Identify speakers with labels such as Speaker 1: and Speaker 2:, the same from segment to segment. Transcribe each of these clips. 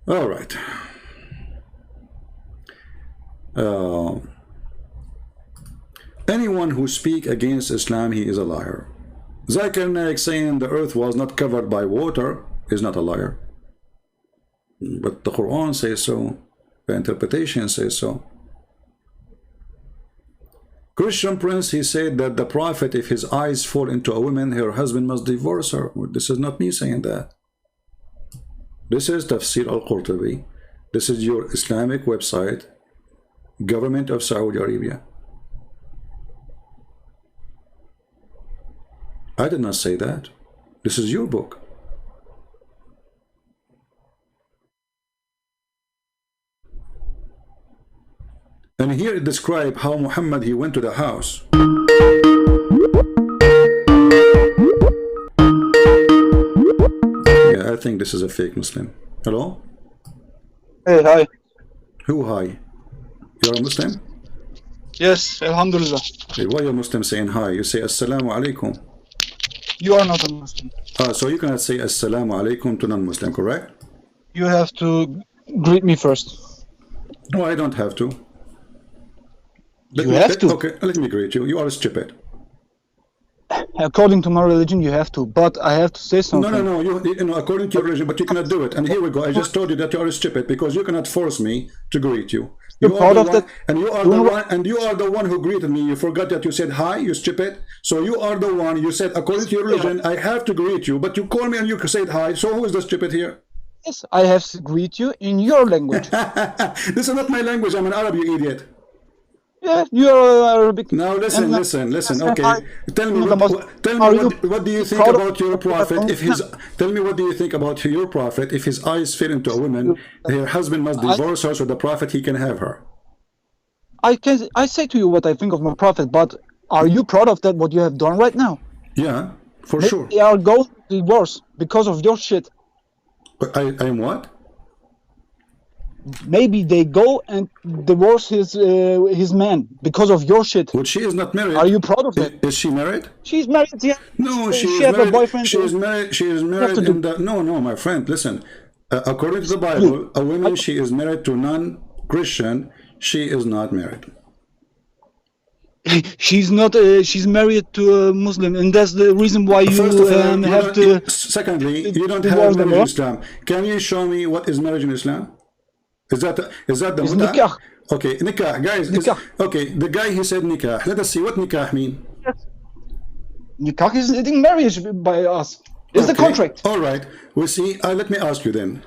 Speaker 1: All right. Anyone who speaks against Islam, he is a liar. Zakir Naik saying the earth was not covered by water is not a liar. But the Quran says so. The interpretation says so. Christian Prince, he said that the Prophet, if his eyes fall into a woman, her husband must divorce her. This is not me saying that. This is Tafsir al-Qurtubi. This is your Islamic website, government of Saudi Arabia. I did not say that. This is your book. And here it describes how Muhammad, he went to the house. Yeah, I think this is a fake Muslim. Hello?
Speaker 2: Hey, hi.
Speaker 1: Who hi? You're a Muslim?
Speaker 2: Yes, Alhamdulillah.
Speaker 1: Hey, why are you Muslim saying hi? You say Assalamu alaikum.
Speaker 2: You are not a Muslim.
Speaker 1: So you cannot say Assalamu alaikum to non-Muslim, correct?
Speaker 2: You have to greet me first.
Speaker 1: No, I don't have to.
Speaker 2: You have to.
Speaker 1: Okay, let me greet you. You are stupid.
Speaker 2: According to my religion, you have to. But I have to say something.
Speaker 1: No. You know, according to your religion, but you cannot do it. And here we go. I just told you that you are stupid because you cannot force me to greet you.
Speaker 2: You're part of that.
Speaker 1: And you are the one. And you are the one who greeted me. You forgot that you said hi. You stupid. So you are the one. You said according to your religion, I have to greet you. But you call me and you said hi. So who is the stupid here?
Speaker 2: Yes, I have to greet you in your language.
Speaker 1: This is not my language. I'm an Arab, you idiot.
Speaker 2: Yeah, you are Arabic.
Speaker 1: Now listen. Okay, tell me what do you think about your prophet if his? Tell me what do you think about your prophet if his eyes fell into a woman, her husband must divorce her, so the prophet he can have her.
Speaker 2: I say to you what I think of my prophet, but are you proud of that? What you have done right now?
Speaker 1: Yeah, for sure.
Speaker 2: They are going to divorce because of your shit.
Speaker 1: I'm what?
Speaker 2: Maybe they go and divorce his man because of your shit.
Speaker 1: But she is not married.
Speaker 2: Are you proud of that?
Speaker 1: Is she married?
Speaker 2: She's married, yeah.
Speaker 1: No, she
Speaker 2: has
Speaker 1: married.
Speaker 2: A boyfriend.
Speaker 1: She is married. She is married in the. No, my friend. Listen, according to the Bible, a woman she is married to non-Christian. She is not married.
Speaker 2: She's not. She's married to a Muslim, and that's the reason why you have to.
Speaker 1: Secondly, you don't have marriage in Islam. Can you show me what is marriage in Islam? Is that the
Speaker 2: nikah?
Speaker 1: Okay, nikah, guys.
Speaker 2: Nikah.
Speaker 1: Okay, the guy he said nikah. Let us see what nikah mean.
Speaker 2: Nikah is in marriage by us. It's the contract.
Speaker 1: All right. We see. Let me ask you then.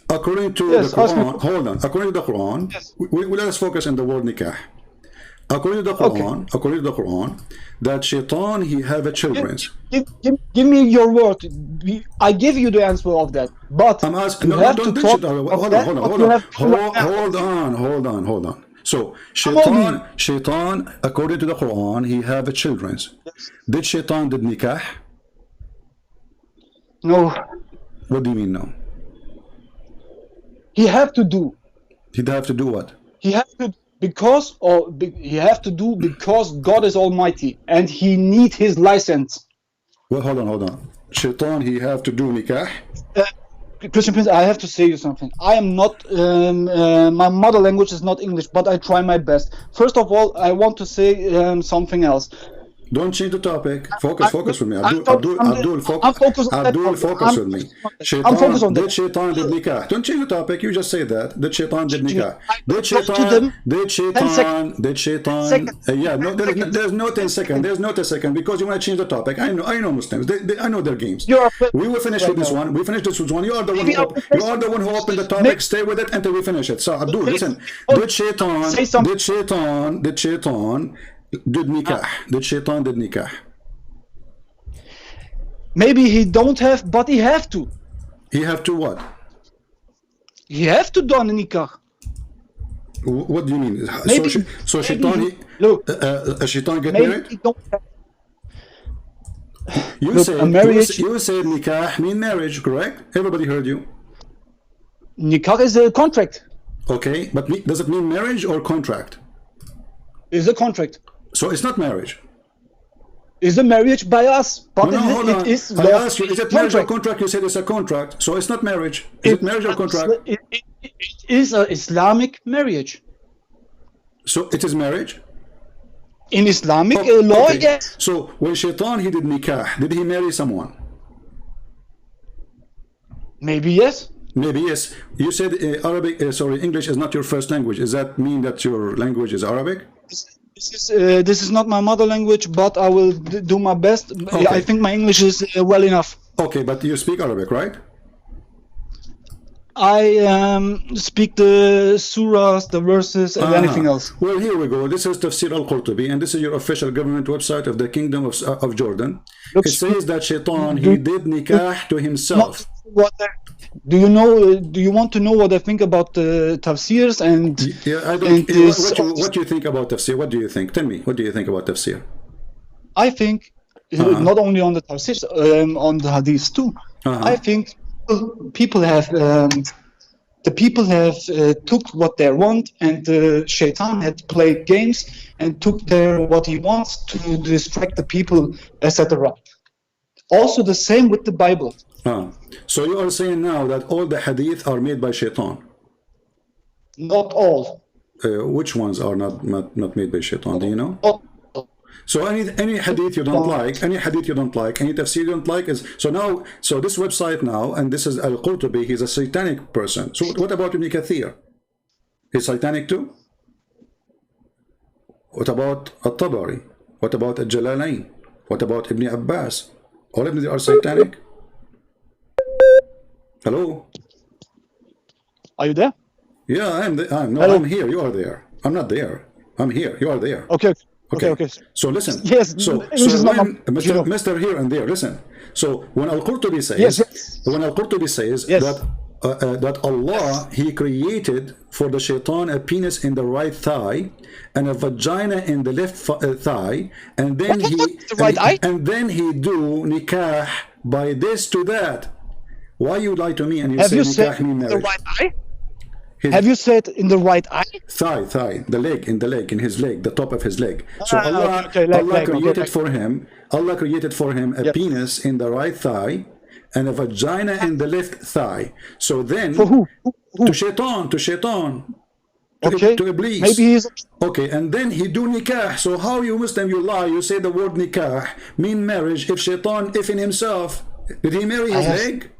Speaker 1: According to the Quran, hold on. According to the Quran, we let us focus on the word nikah. According to the Quran, that shaitan he have a children.
Speaker 2: Give me your word. I give you the answer of that. But
Speaker 1: I'm asking. No, don't
Speaker 2: talk
Speaker 1: hold on. So shaitan, according to the Quran, he have a children. Yes. Did shaitan did nikah?
Speaker 2: No.
Speaker 1: What do you mean no?
Speaker 2: He have to do.
Speaker 1: He'd have to do what?
Speaker 2: He have to. He have to do because God is Almighty and he need his license.
Speaker 1: Well, hold on. Shaitan, he have to do nikah.
Speaker 2: Christian Prince, I have to say you something. I am not. My mother language is not English, but I try my best. First of all, I want to say something else.
Speaker 1: Don't change the topic. Focus with me. Abdul, focus with me. Shaitan, did shaitan did nikah? Don't change the topic. You just say that. Did shaitan did nikah? Did shaitan? Yeah, no, there's no 10 seconds. There's no 10 seconds because you want to change the topic. I know Muslims. I know their games. We will finish with this one. We finish this one. You are the one who opened the topic. Stay with it until we finish it. So Abdul, listen. Did shaitan did nikah? Did shaitan did nikah?
Speaker 2: Maybe he don't have, but he have to.
Speaker 1: He have to what?
Speaker 2: He have to do a nikah.
Speaker 1: What do you mean?
Speaker 2: Maybe,
Speaker 1: so shaitan,
Speaker 2: look,
Speaker 1: shaitan get married? You said nikah mean marriage, correct? Everybody heard you.
Speaker 2: Nikah is a contract.
Speaker 1: Okay, but does it mean marriage or contract?
Speaker 2: It's a contract.
Speaker 1: So it's not marriage.
Speaker 2: is a marriage by us, but
Speaker 1: No, hold on.
Speaker 2: it is
Speaker 1: I
Speaker 2: law.
Speaker 1: asked you, is it marriage or contract? You said it's a contract. So it's not marriage. Is it marriage or contract?
Speaker 2: It is an Islamic marriage.
Speaker 1: So it is marriage?
Speaker 2: In Islamic law,
Speaker 1: Okay.
Speaker 2: yes.
Speaker 1: So when Shaitan, he did nikah, did he marry someone?
Speaker 2: Maybe yes.
Speaker 1: Maybe yes. You said English is not your first language. Does that mean that your language is Arabic?
Speaker 2: This is not my mother language, but I will do my best.
Speaker 1: Okay.
Speaker 2: I think my English is well enough.
Speaker 1: Okay, but you speak Arabic, right?
Speaker 2: I speak the surahs, the verses, and anything else.
Speaker 1: Well, here we go. This is Tafsir al-Qurtubi, and this is your official government website of the Kingdom of Jordan. It says that Shaitan, he did nikah to himself.
Speaker 2: Do you know? Do you want to know what I think about the tafsirs and?
Speaker 1: Yeah, I don't. What do you think about tafsir? What do you think? Tell me. What do you think about tafsir?
Speaker 2: I think not only on the tafsirs, on the hadiths too. I think people have took what they want, and Shaitan had played games and took what he wants to distract the people, etc. Also, the same with the Bible.
Speaker 1: So you are saying now that all the hadith are made by Shaitan?
Speaker 2: Not all.
Speaker 1: Which ones are not made by Shaitan? Do you know? So any hadith you don't like, any tafsir you don't like is so this website now, and this is al-Qurtubi, he's a satanic person. So what about Ibn Kathir? He's satanic too? What about al-Tabari? What about al-Jalalain? What about Ibn Abbas? All of them are satanic? Hello?
Speaker 2: Are you there?
Speaker 1: Yeah, I'm here. You are there. I'm not there. I'm here. You are there.
Speaker 2: Okay.
Speaker 1: So listen.
Speaker 2: Yes.
Speaker 1: So when Mr. Here and there, listen. So when Al-Qurtubi says, that Allah, he created for the Shaitan a penis in the right thigh and a vagina in the left thigh, and then and then he do nikah by this to that. Why you lie to me and you say nikah mean marriage?
Speaker 2: The right eye? Have you said in the right eye?
Speaker 1: Thigh, in his leg, the top of his leg. So Allah created for him a penis in the right thigh and a vagina in the left thigh. So then,
Speaker 2: for who?
Speaker 1: To Shaitan.
Speaker 2: Okay.
Speaker 1: To Iblis.
Speaker 2: Maybe he's...
Speaker 1: Okay, and then he do nikah. So how you Muslim, you lie, you say the word nikah mean marriage if Shaitan, if in himself, did he marry his leg?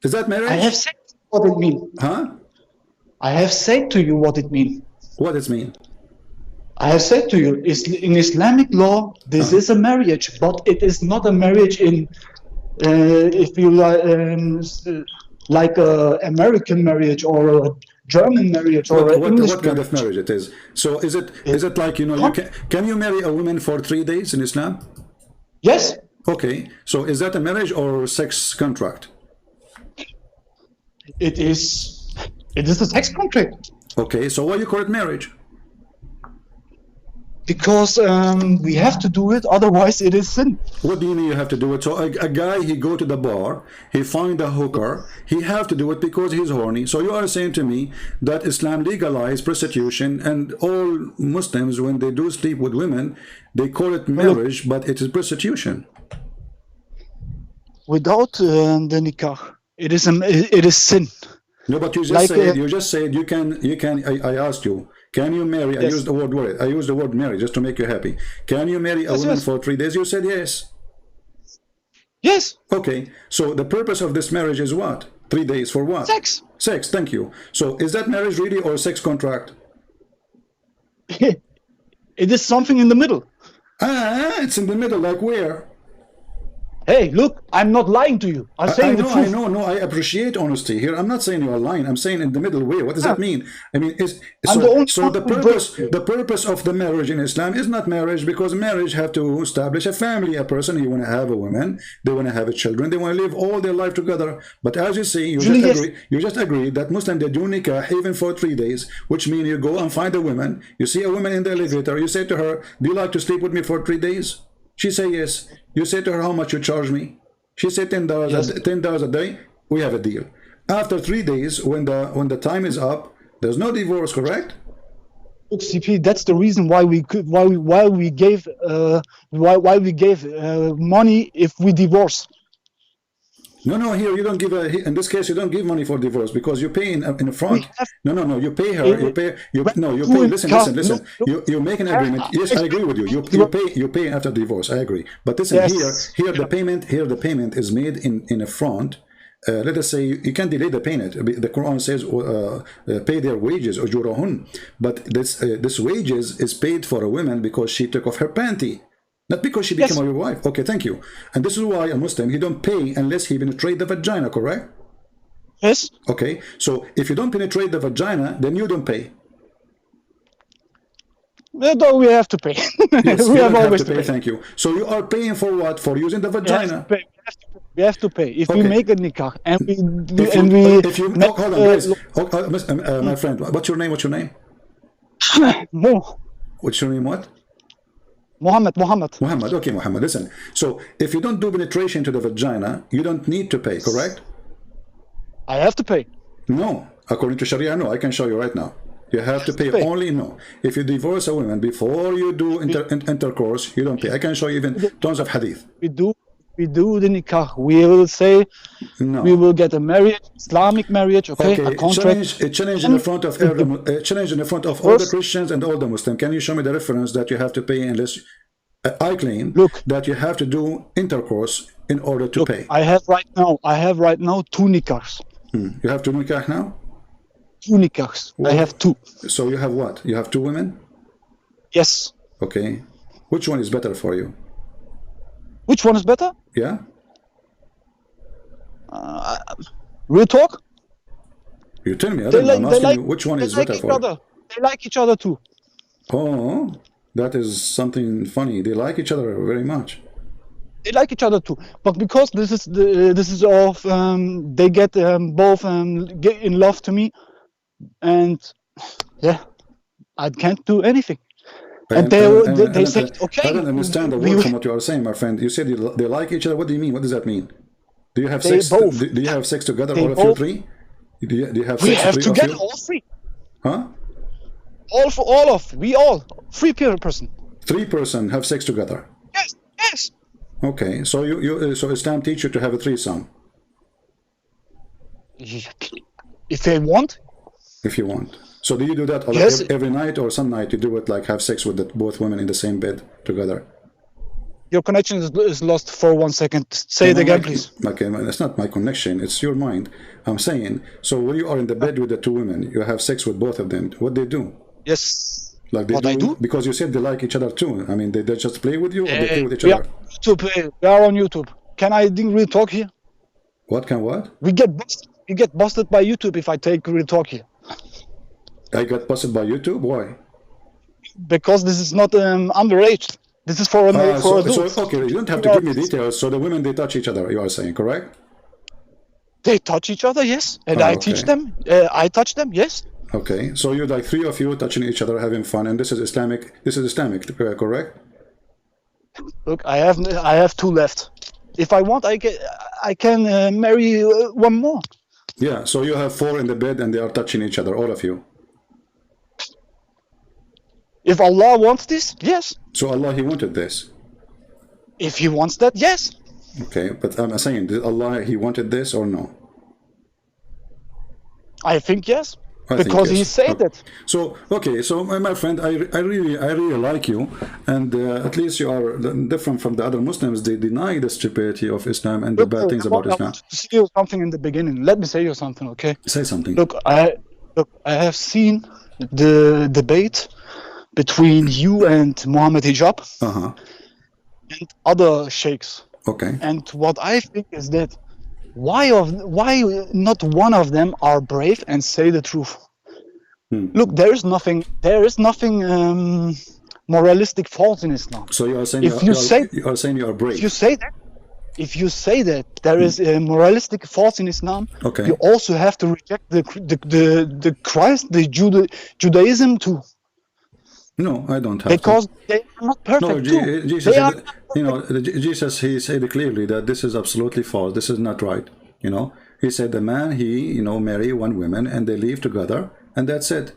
Speaker 1: Is that marriage?
Speaker 2: I have said what it means. I have said to you what it means.
Speaker 1: What does it mean?
Speaker 2: I have said to you, in Islamic law, this is a marriage, but it is not a marriage in, if you like a American marriage or a German marriage or an English
Speaker 1: what kind of marriage it is? So is it like, you can you marry a woman for 3 days in Islam?
Speaker 2: Yes.
Speaker 1: Okay, so is that a marriage or sex contract?
Speaker 2: It is a sex contract.
Speaker 1: Okay, so why you call it marriage?
Speaker 2: Because we have to do it, otherwise it is sin.
Speaker 1: What do you mean you have to do it? So a guy, he go to the bar, he find a hooker, he have to do it because he's horny. So you are saying to me that Islam legalized prostitution, and all Muslims, when they do sleep with women, they call it marriage, but it is prostitution.
Speaker 2: Without the nikah, it is sin.
Speaker 1: No, but you just said you can. I asked you, can you marry? Yes. I used the word marry just to make you happy. Can you marry a woman for 3 days? You said yes.
Speaker 2: Yes.
Speaker 1: Okay. So the purpose of this marriage is what? 3 days for what?
Speaker 2: Sex.
Speaker 1: Sex. Thank you. So is that marriage really or a sex contract?
Speaker 2: It is something in the middle.
Speaker 1: It's in the middle. Like where?
Speaker 2: Hey, look, I'm not lying to you. I'm saying the truth.
Speaker 1: I appreciate honesty here. I'm not saying you are lying. I'm saying in the middle way. What does that mean? I mean, the purpose of the marriage in Islam is not marriage, because marriage have to establish a family, a person. You want to have a woman, they want to have children, they want to live all their life together. But as you say, you just agree that Muslim, they do nikah even for 3 days, which means you go and find a woman, you see a woman in the elevator, you say to her, do you like to sleep with me for 3 days? She say yes. You say to her, how much you charge me? She said $10, yes. $10 a day. We have a deal. After 3 days, when the time is up, there's no divorce, correct?
Speaker 2: Look, CP, that's the reason why we could, why we gave, money if we divorce.
Speaker 1: No, no, here you don't give a, in this case you don't give money for divorce because you pay in front. No, no, no, you pay her, you pay, you pay, listen, you make an agreement. Yes, I agree with you. You pay after divorce, I agree. But listen,
Speaker 2: Yes.
Speaker 1: here the payment is made in a front. Let us say you can't delay the payment. The Quran says pay their wages, ujurahun. But this wages is paid for a woman because she took off her panty. Not because she became your wife. Okay, thank you. And this is why a Muslim, he don't pay unless he penetrate the vagina, correct?
Speaker 2: Yes.
Speaker 1: Okay, so if you don't penetrate the vagina, then you don't pay.
Speaker 2: No, we have to pay.
Speaker 1: Yes,
Speaker 2: we
Speaker 1: you
Speaker 2: have
Speaker 1: don't
Speaker 2: always
Speaker 1: have to pay. Thank you. So you are paying for what? For using the vagina.
Speaker 2: We have to pay. If we make a nikah and
Speaker 1: hold on, guys. My friend, what's your name? What's your name? What's your name? What?
Speaker 2: Muhammad.
Speaker 1: Muhammad. Okay, Muhammad. Listen. So if you don't do penetration to the vagina, you don't need to pay, correct?
Speaker 2: I have to pay.
Speaker 1: No, according to Sharia, no. I can show you right now. You have to pay only no. If you divorce a woman before you do intercourse, you don't pay. I can show you even tons of hadith.
Speaker 2: We do the nikah. We will say we will get a marriage, Islamic marriage, okay? A contract.
Speaker 1: Challenge in the front of all the Christians and all the Muslims. Can you show me the reference that you have to pay unless I claim that you have to do intercourse in order to pay?
Speaker 2: I have right now 2 nikahs.
Speaker 1: You have 2 nikah now?
Speaker 2: 2 nikahs. I have 2.
Speaker 1: So you have what? You have 2 women?
Speaker 2: Yes.
Speaker 1: Okay. Which one is better for you?
Speaker 2: Which one is better?
Speaker 1: Yeah.
Speaker 2: Real talk?
Speaker 1: You tell me. I'm asking you which one is better for you.
Speaker 2: They like each other too.
Speaker 1: Oh, that is something funny. They like each other very much.
Speaker 2: They like each other too, but because this is of they get both get in love to me, and yeah, I can't do anything. And they say, okay.
Speaker 1: I don't understand the word from what you are saying, my friend. You said they like each other. What do you mean? What does that mean? Do you have sex? Do you have sex together, all of you 3? Do you have sex?
Speaker 2: We have together, all 3.
Speaker 1: Huh?
Speaker 2: We all 3 person.
Speaker 1: 3 person have sex together.
Speaker 2: Yes.
Speaker 1: Okay, so so Islam teach you to have a threesome.
Speaker 2: If they want.
Speaker 1: If you want. So do you do that every night, or some night you do it like have sex with both women in the same bed together?
Speaker 2: Your connection is lost for 1 second. Say it again, please.
Speaker 1: Okay, it's not my connection. It's your mind. I'm saying. So when you are in the bed with the 2 women, you have sex with both of them. What they do?
Speaker 2: Yes.
Speaker 1: Like they
Speaker 2: I do?
Speaker 1: Because you said they like each other too. I mean, they just play with you, or they play with each other?
Speaker 2: We are on YouTube. Can I real talk here?
Speaker 1: What?
Speaker 2: We get busted by YouTube if I take real talk here.
Speaker 1: I got busted by YouTube? Why?
Speaker 2: Because this is not underage. This is for adults.
Speaker 1: So, okay, you don't have to give me details. So the women, they touch each other, you are saying, correct?
Speaker 2: They touch each other, yes. And I teach them. I touch them, yes.
Speaker 1: Okay, so you're like 3 of you touching each other, having fun, and this is Islamic. This is Islamic, correct?
Speaker 2: Look, I have 2 left. If I want, I can marry 1 more.
Speaker 1: Yeah, so you have 4 in the bed, and they are touching each other, all of you.
Speaker 2: If Allah wants this, yes.
Speaker 1: So Allah, He wanted this.
Speaker 2: If He wants that, yes.
Speaker 1: Okay, but I'm saying, did Allah, He wanted this or no?
Speaker 2: I think yes. Because He said it.
Speaker 1: So okay, so my friend, I really like you, and at least you are different from the other Muslims. They deny the stupidity of Islam and the bad things about Islam.
Speaker 2: I want to say you something in the beginning. Let me say you something, okay?
Speaker 1: Say something.
Speaker 2: Look, I have seen the debate between you and Muhammad Hijab and other sheikhs.
Speaker 1: Okay.
Speaker 2: And what I think is that why not one of them are brave and say the truth? Look, there is nothing moralistic fault in Islam.
Speaker 1: So you are saying you are brave.
Speaker 2: If you say that there is a moralistic fault in Islam, you also have to reject the Christ, the Judaism too.
Speaker 1: No, I don't have
Speaker 2: because they are not perfect too.
Speaker 1: Jesus, He said clearly that this is absolutely false. This is not right. He said the man, he marry 1 woman and they live together, and that's it.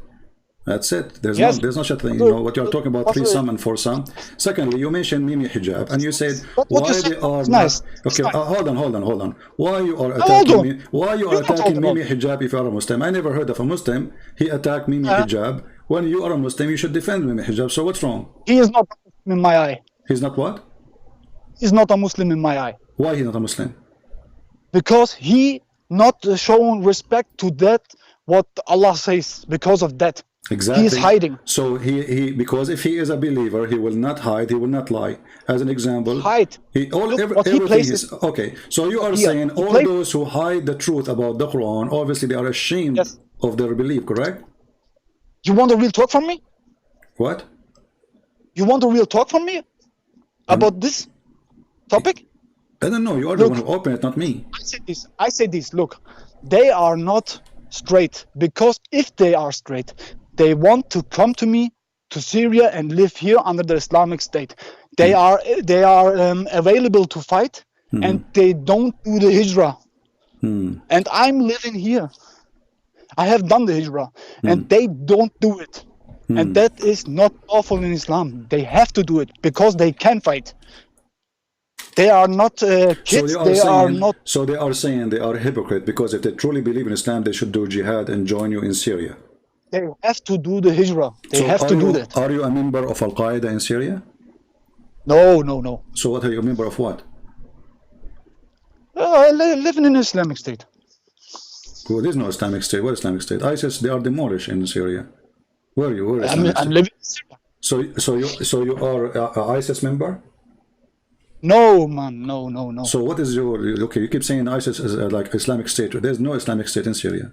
Speaker 1: That's it. There's
Speaker 2: Yes.
Speaker 1: there's no such thing. You know what you're talking about, three some and four some. Secondly, you mentioned Mimi hijab, and you said
Speaker 2: What you
Speaker 1: why
Speaker 2: said
Speaker 1: they are
Speaker 2: is
Speaker 1: not.
Speaker 2: nice.
Speaker 1: Okay,
Speaker 2: It's nice.
Speaker 1: hold on. Why you are
Speaker 2: Hold
Speaker 1: attacking
Speaker 2: on.
Speaker 1: me? Why you are
Speaker 2: You're not
Speaker 1: attacking
Speaker 2: talking
Speaker 1: Mimi hijab if you are a Muslim? I never heard of a Muslim he attacked Mimi hijab. When you are a Muslim, you should defend Mimi hijab. So what's wrong?
Speaker 2: He is not a Muslim in my eye.
Speaker 1: He's not what?
Speaker 2: He's not a Muslim in my eye.
Speaker 1: Why he's not a Muslim?
Speaker 2: Because he not shown respect to that what Allah says. Because of that.
Speaker 1: Exactly.
Speaker 2: He is hiding.
Speaker 1: So he because if he is a believer, he will not hide, he will not lie. As an example,
Speaker 2: Hide. Look, what he
Speaker 1: everything
Speaker 2: places
Speaker 1: is okay. So you are
Speaker 2: here.
Speaker 1: saying
Speaker 2: He
Speaker 1: all those who hide the truth about the Quran, obviously they are ashamed
Speaker 2: Yes.
Speaker 1: of their belief, correct?
Speaker 2: You want a real talk from me?
Speaker 1: What?
Speaker 2: You want a real talk from me? About this topic?
Speaker 1: I don't know. You are the one who opened it, not me.
Speaker 2: I say this, look, they are not straight, because if they are straight, they want to come to me to Syria and live here under the Islamic State. They are available to fight, and they don't do the hijrah. And I'm living here. I have done the hijrah, and they don't do it. And that is not lawful in Islam. They have to do it because they can fight. They are not kids.
Speaker 1: So they are saying they are hypocrite, because if they truly believe in Islam, they should do jihad and join you in Syria.
Speaker 2: They have to do the hijrah. They have to do that.
Speaker 1: Are you a member of Al Qaeda in Syria?
Speaker 2: No.
Speaker 1: So what are you a member of? What?
Speaker 2: Living in Islamic State.
Speaker 1: Well, there is no Islamic State. What Islamic State? ISIS, they are demolished in Syria. Where are you? Where is
Speaker 2: I'm living in Syria.
Speaker 1: So you are a ISIS member?
Speaker 2: No, man. No.
Speaker 1: So what is your... Okay, you keep saying ISIS is like Islamic State. There's no Islamic State in Syria.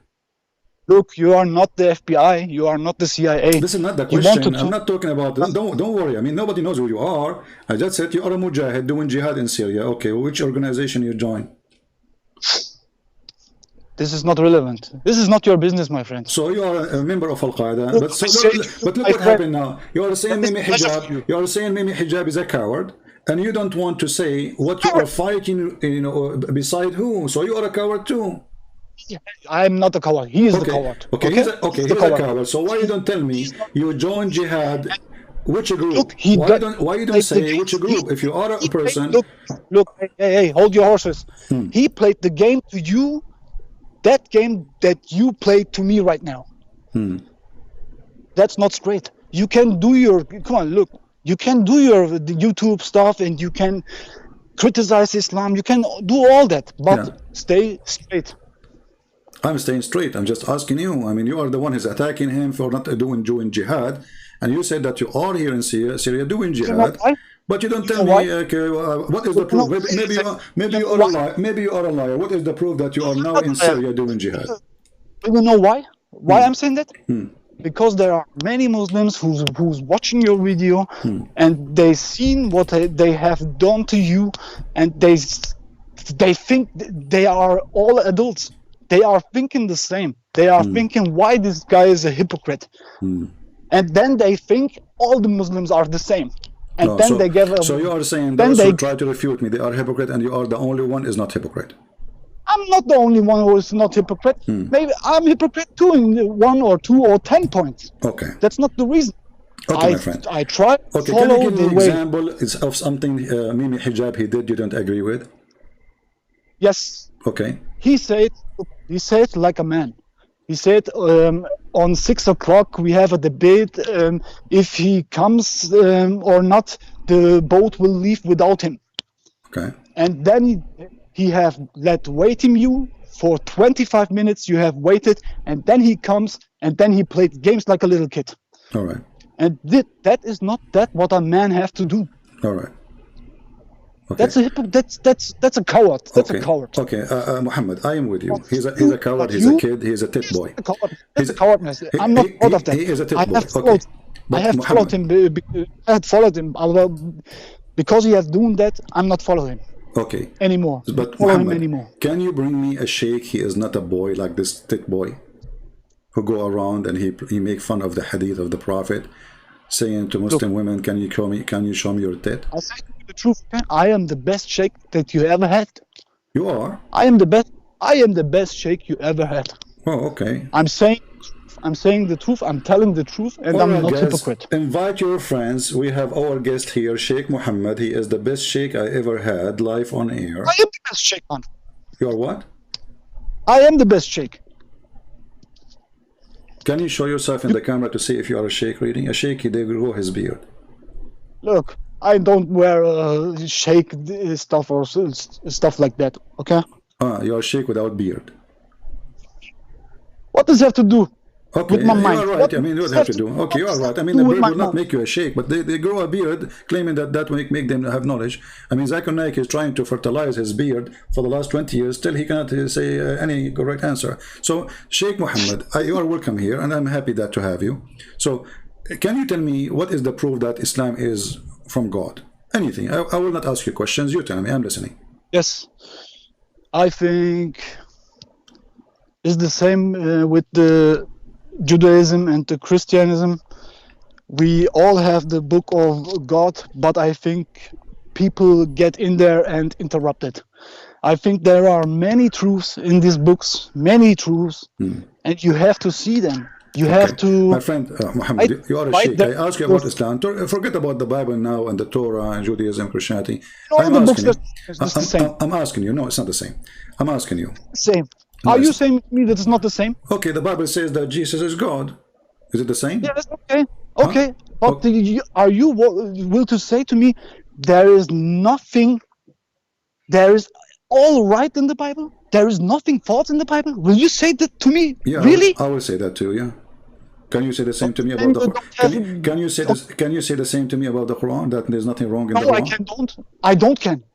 Speaker 2: Look, you are not the FBI. You are not the CIA.
Speaker 1: This is not the question. I'm not talking about... Don't worry. I mean, nobody knows who you are. I just said you are a mujahid doing jihad in Syria. Okay, which organization you join?
Speaker 2: This is not relevant. This is not your business, my friend.
Speaker 1: So you are a member of Al Qaeda, but look what happened now. You are saying Mimi hijab. You are saying Mimi hijab is a coward, and you don't want to say what you are fighting. You know, beside who? So you are a coward too.
Speaker 2: I am not a coward. He is the coward.
Speaker 1: Okay, he's a coward. So why you don't tell me you join jihad? Which group?
Speaker 2: Look,
Speaker 1: why you don't say which group? If you are a person,
Speaker 2: look, hey, hold your horses. He played the game to you. That game that you play to me right now. That's not straight. You can do your... Come on, look. You can do your YouTube stuff, and you can criticize Islam. You can do all that, but stay straight.
Speaker 1: I'm staying straight. I'm just asking you. I mean, you are the one who's attacking him for not doing jihad. And you said that you are here in Syria doing jihad. But you don't tell me, okay, what is the proof? Maybe you are a liar. Maybe you are a liar. What is the proof that you are now in Syria doing jihad?
Speaker 2: You know why? Why I'm saying that? Because there are many Muslims who's watching your video, and they seen what they have done to you, and they think they are all adults. They are thinking the same. They are thinking, why this guy is a hypocrite? And then they think all the Muslims are the same. And then they give a...
Speaker 1: So you are saying those who try to refute me, they are hypocrite, and you are the only one is not hypocrite.
Speaker 2: I'm not the only one who is not hypocrite. Maybe I'm hypocrite too in 1 or 2 or 10 points.
Speaker 1: Okay.
Speaker 2: That's not the reason.
Speaker 1: Okay, my friend.
Speaker 2: I try to
Speaker 1: okay,
Speaker 2: follow
Speaker 1: can you give me an
Speaker 2: way.
Speaker 1: example of something Mimi hijab he did you don't agree with?
Speaker 2: Yes.
Speaker 1: Okay.
Speaker 2: He said like a man. He said on 6 o'clock we have a debate. If he comes or not, the boat will leave without him.
Speaker 1: Okay.
Speaker 2: And then he have waiting you for 25 minutes. You have waited, and then he comes, and then he played games like a little kid.
Speaker 1: All right.
Speaker 2: And that is not what a man have to do.
Speaker 1: All right. Okay.
Speaker 2: That's a coward. That's a coward.
Speaker 1: Okay, Muhammad, I am with you. He's a coward. He's a kid. He's a tit boy.
Speaker 2: That's a cowardness. I'm not proud of that.
Speaker 1: He is a tit boy.
Speaker 2: I have followed him. I had followed him. Because he has done that, I'm not following him.
Speaker 1: Okay.
Speaker 2: Anymore.
Speaker 1: But
Speaker 2: follow
Speaker 1: Muhammad,
Speaker 2: him anymore.
Speaker 1: Can you bring me a sheikh? He is not a boy like this tit boy, who go around and he make fun of the hadith of the Prophet, saying to Muslim women, "Can you show me your tit?"
Speaker 2: I say the truth. I am the best sheikh that you ever had.
Speaker 1: You are.
Speaker 2: I am the best sheikh you ever had.
Speaker 1: Oh, okay.
Speaker 2: I'm saying I'm saying the truth. I'm telling the truth, and
Speaker 1: All
Speaker 2: I'm
Speaker 1: right,
Speaker 2: not
Speaker 1: guys,
Speaker 2: hypocrite.
Speaker 1: invite your friends. We have our guest here, Sheikh Muhammad. He is the best sheikh I ever had live on air.
Speaker 2: I am the best sheikh, man.
Speaker 1: You are what?
Speaker 2: I am the best sheikh.
Speaker 1: Can you show yourself in the camera to see if you are a sheikh reading? A sheikh, they grow his beard.
Speaker 2: Look, I don't wear sheikh stuff or stuff like that. Okay.
Speaker 1: You are a sheikh without beard.
Speaker 2: What does it have to do
Speaker 1: Okay,
Speaker 2: with my
Speaker 1: you
Speaker 2: mind?
Speaker 1: are right.
Speaker 2: What
Speaker 1: I mean, you
Speaker 2: does
Speaker 1: would
Speaker 2: it
Speaker 1: have to do. Okay, you are right. I mean,
Speaker 2: do
Speaker 1: the
Speaker 2: with
Speaker 1: beard
Speaker 2: my
Speaker 1: will not
Speaker 2: mind?
Speaker 1: make you a sheikh, but they grow a beard, claiming that will make them have knowledge. I mean, Zakir Naik is trying to fertilize his beard for the last 20 years. Still, he cannot say any correct answer. So, Sheikh Muhammad, you are welcome here, and I'm happy that to have you. So, can you tell me what is the proof that Islam is from God? Anything. I will not ask you questions. You tell me. I'm listening.
Speaker 2: Yes, I think it's the same with the Judaism and the Christianism. We all have the book of God, but I think people get in there and interrupt it. I think there are many truths in these books, many truths, and you have to see them. You have to.
Speaker 1: My friend Muhammad, you are a sheikh. I ask you about Islam. Forget about the Bible now and the Torah and Judaism, Christianity. I'm asking you. I'm asking you. No, it's not the same. I'm asking you.
Speaker 2: Same. Are you saying to me that it's not the same?
Speaker 1: Okay, the Bible says that Jesus is God. Is it the same?
Speaker 2: Yes, okay. Okay. But are you will to say to me there is nothing, there is all right in the Bible? There is nothing false in the Bible? Will you say that to me?
Speaker 1: Yeah,
Speaker 2: really?
Speaker 1: I will say that too, yeah. Can you say the same to me about the Quran? Can you say this, can you say the same to me about the Quran, that there's nothing wrong in the Quran?
Speaker 2: No, I don't can.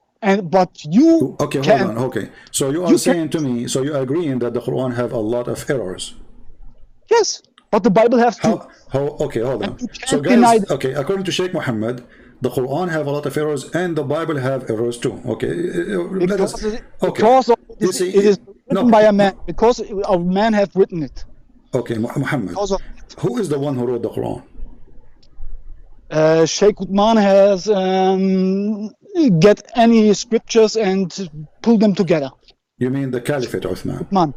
Speaker 2: But you
Speaker 1: okay,
Speaker 2: can.
Speaker 1: hold on. Okay. So you are saying to me, so you're agreeing that the Quran have a lot of errors.
Speaker 2: Yes, but the Bible has to.
Speaker 1: Okay, hold on. So
Speaker 2: guys,
Speaker 1: okay, according to Sheikh Muhammad, the Quran have a lot of errors and the Bible have errors too. Okay.
Speaker 2: Because it is written by a man. Because a man have written it.
Speaker 1: Okay, Muhammad. Who is the one who wrote the Quran?
Speaker 2: Sheikh Uthman has get any scriptures and pull them together.
Speaker 1: You mean the Caliphate Uthman?
Speaker 2: Uthman.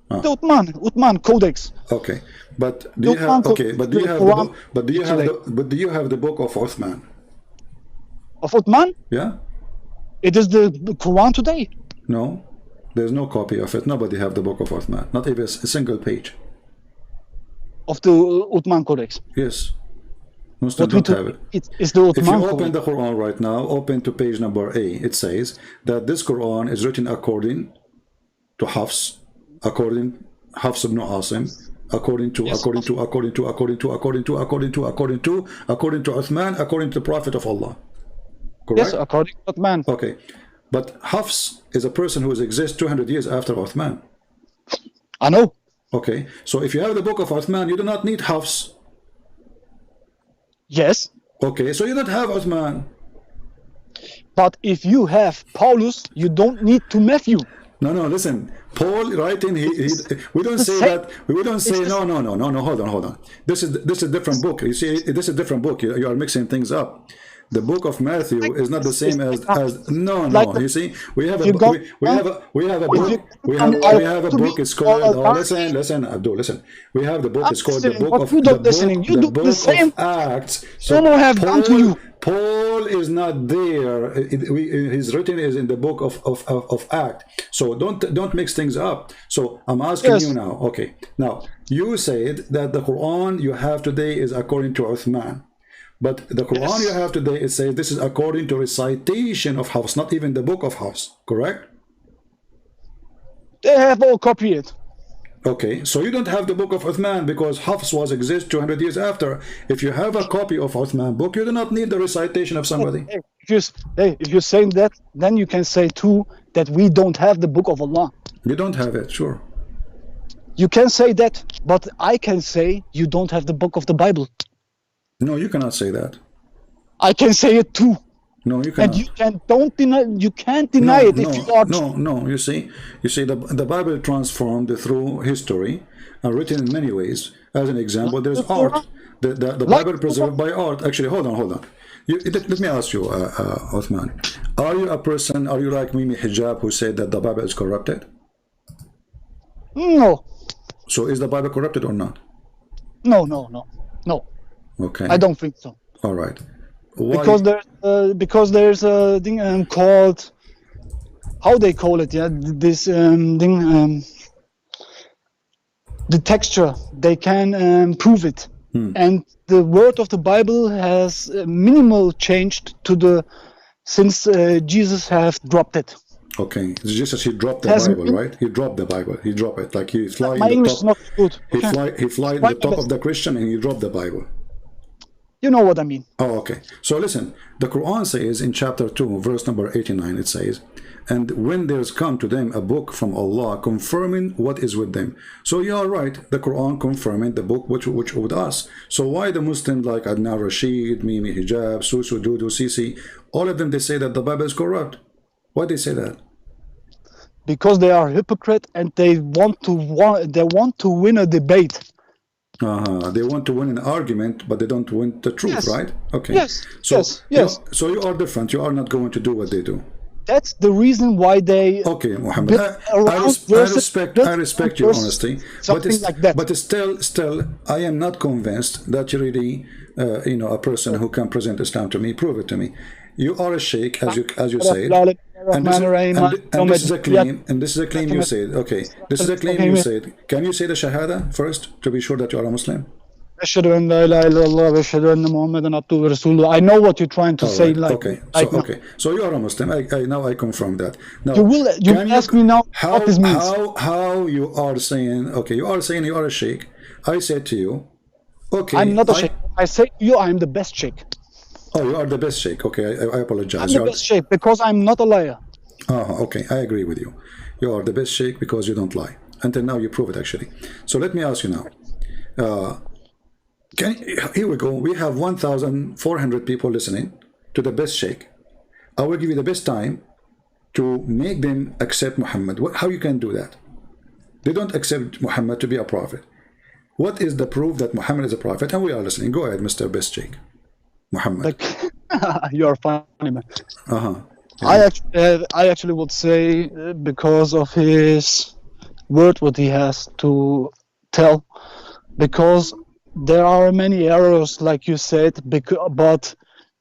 Speaker 2: The Uthman Codex.
Speaker 1: Okay, but do you have do you have the book of Uthman?
Speaker 2: Of Uthman?
Speaker 1: Yeah.
Speaker 2: It is the Quran today.
Speaker 1: No, there's no copy of it. Nobody have the book of Uthman. Not even a single page.
Speaker 2: Of the Uthman Codex.
Speaker 1: Yes. Muslims don't have it.
Speaker 2: It's the Uthman
Speaker 1: if you open the Quran right now, open to page number A, it says that this Quran is written according to Hafs, according Hafs ibn Asim, according to Uthman, according to the Prophet of Allah. Correct?
Speaker 2: Yes, according to Uthman.
Speaker 1: Okay. But Hafs is a person who exists 200 years after Uthman.
Speaker 2: I know.
Speaker 1: Okay. So if you have the book of Uthman, you do not need Hafs.
Speaker 2: Yes.
Speaker 1: Okay, so you don't have Uthman.
Speaker 2: But if you have Paulus, you don't need to Matthew.
Speaker 1: No, listen. Paul writing, we don't say that. We don't say no. Hold on. This is a different book. You see, this is a different book. You are mixing things up. The book of Matthew is not the same as no. You see, we have a book. It's called. Listen, Abdul. Listen. We have the book. It's called the book of Acts. So Paul is not there. His written is in the book of Acts. So don't mix things up. So I'm asking you now. Okay. Now you said that the Quran you have today is according to Uthman. But the Quran you have today, it says this is according to recitation of Hafs, not even the book of Hafs, correct?
Speaker 2: They have all copied it.
Speaker 1: Okay, so you don't have the book of Uthman because Hafs was exist 200 years after. If you have a copy of Uthman book, you do not need the recitation of somebody.
Speaker 2: If you're saying that, then you can say too that we don't have the book of Allah.
Speaker 1: You don't have it, sure.
Speaker 2: You can say that, but I can say you don't have the book of the Bible.
Speaker 1: No, you cannot say that.
Speaker 2: I can say it too.
Speaker 1: No, you cannot.
Speaker 2: And you can't deny it if you are.
Speaker 1: No. You see, the Bible transformed through history and written in many ways. As an example, there's art. The Bible preserved by art. Actually, hold on. Let me ask you, Uthman. Are you a person? Are you like Mimi Hijab who said that the Bible is corrupted?
Speaker 2: No.
Speaker 1: So is the Bible corrupted or not?
Speaker 2: No, no, no, no.
Speaker 1: Okay.
Speaker 2: I don't think so.
Speaker 1: All right. Why?
Speaker 2: Because there's a thing called, how they call it, yeah, this thing, the texture. They can prove it, and the word of the Bible has minimal changed to the since Jesus have dropped it.
Speaker 1: Okay, it's just as he dropped the
Speaker 2: Has
Speaker 1: Bible,
Speaker 2: been-
Speaker 1: right? He dropped the Bible. He dropped it like he fly in
Speaker 2: My
Speaker 1: the
Speaker 2: English is
Speaker 1: top.
Speaker 2: not good.
Speaker 1: He
Speaker 2: Okay.
Speaker 1: fly in
Speaker 2: Try
Speaker 1: the
Speaker 2: my
Speaker 1: top of
Speaker 2: best.
Speaker 1: the Christian and he dropped the Bible.
Speaker 2: You know what I mean.
Speaker 1: Oh, okay. So listen, the Quran says in chapter 2, verse number 89, it says, and when there's come to them a book from Allah confirming what is with them. So you are right, the Quran confirming the book which with us. So why the Muslims like Adnan Rashid, Mimi Hijab, Susu, Dudu, Sisi, all of them, they say that the Bible is corrupt. Why they say that?
Speaker 2: Because they are hypocrite and they want to win a debate.
Speaker 1: They want to win an argument, but they don't win the truth,
Speaker 2: Yes.
Speaker 1: right? Okay.
Speaker 2: Yes.
Speaker 1: So,
Speaker 2: Yes.
Speaker 1: So you are different. You are not going to do what they do.
Speaker 2: That's the reason why they.
Speaker 1: Okay, Muhammad. I respect your honesty, but still, I am not convinced that you're really, a person who can present Islam to me. Prove it to me. You are a sheikh, as you said, and this is a claim. And this is a claim you said. Okay, this is a claim you said. Can you say the Shahada first to be sure that you are a Muslim?
Speaker 2: I know what you're trying to say. Like,
Speaker 1: okay, so you are a Muslim. Now I confirm that. Now
Speaker 2: you ask me now what this means.
Speaker 1: How you are saying? Okay, you are saying you are a sheikh. I said to you, okay,
Speaker 2: I'm not a sheikh. I say to you, I'm the best sheikh.
Speaker 1: Oh, you are the best sheikh. Okay, I apologize.
Speaker 2: I'm the best sheikh because I'm not a liar.
Speaker 1: Okay, I agree with you. You are the best sheikh because you don't lie. Until now, you prove it actually. So let me ask you now. Here we go. We have 1,400 people listening to the best sheikh. I will give you the best time to make them accept Muhammad. How you can do that? They don't accept Muhammad to be a prophet. What is the proof that Muhammad is a prophet? And we are listening. Go ahead, Mr. Best Sheikh. Muhammad.
Speaker 2: You're funny, man.
Speaker 1: Yeah.
Speaker 2: I actually would say because of his word, what he has to tell, because there are many errors, like you said, but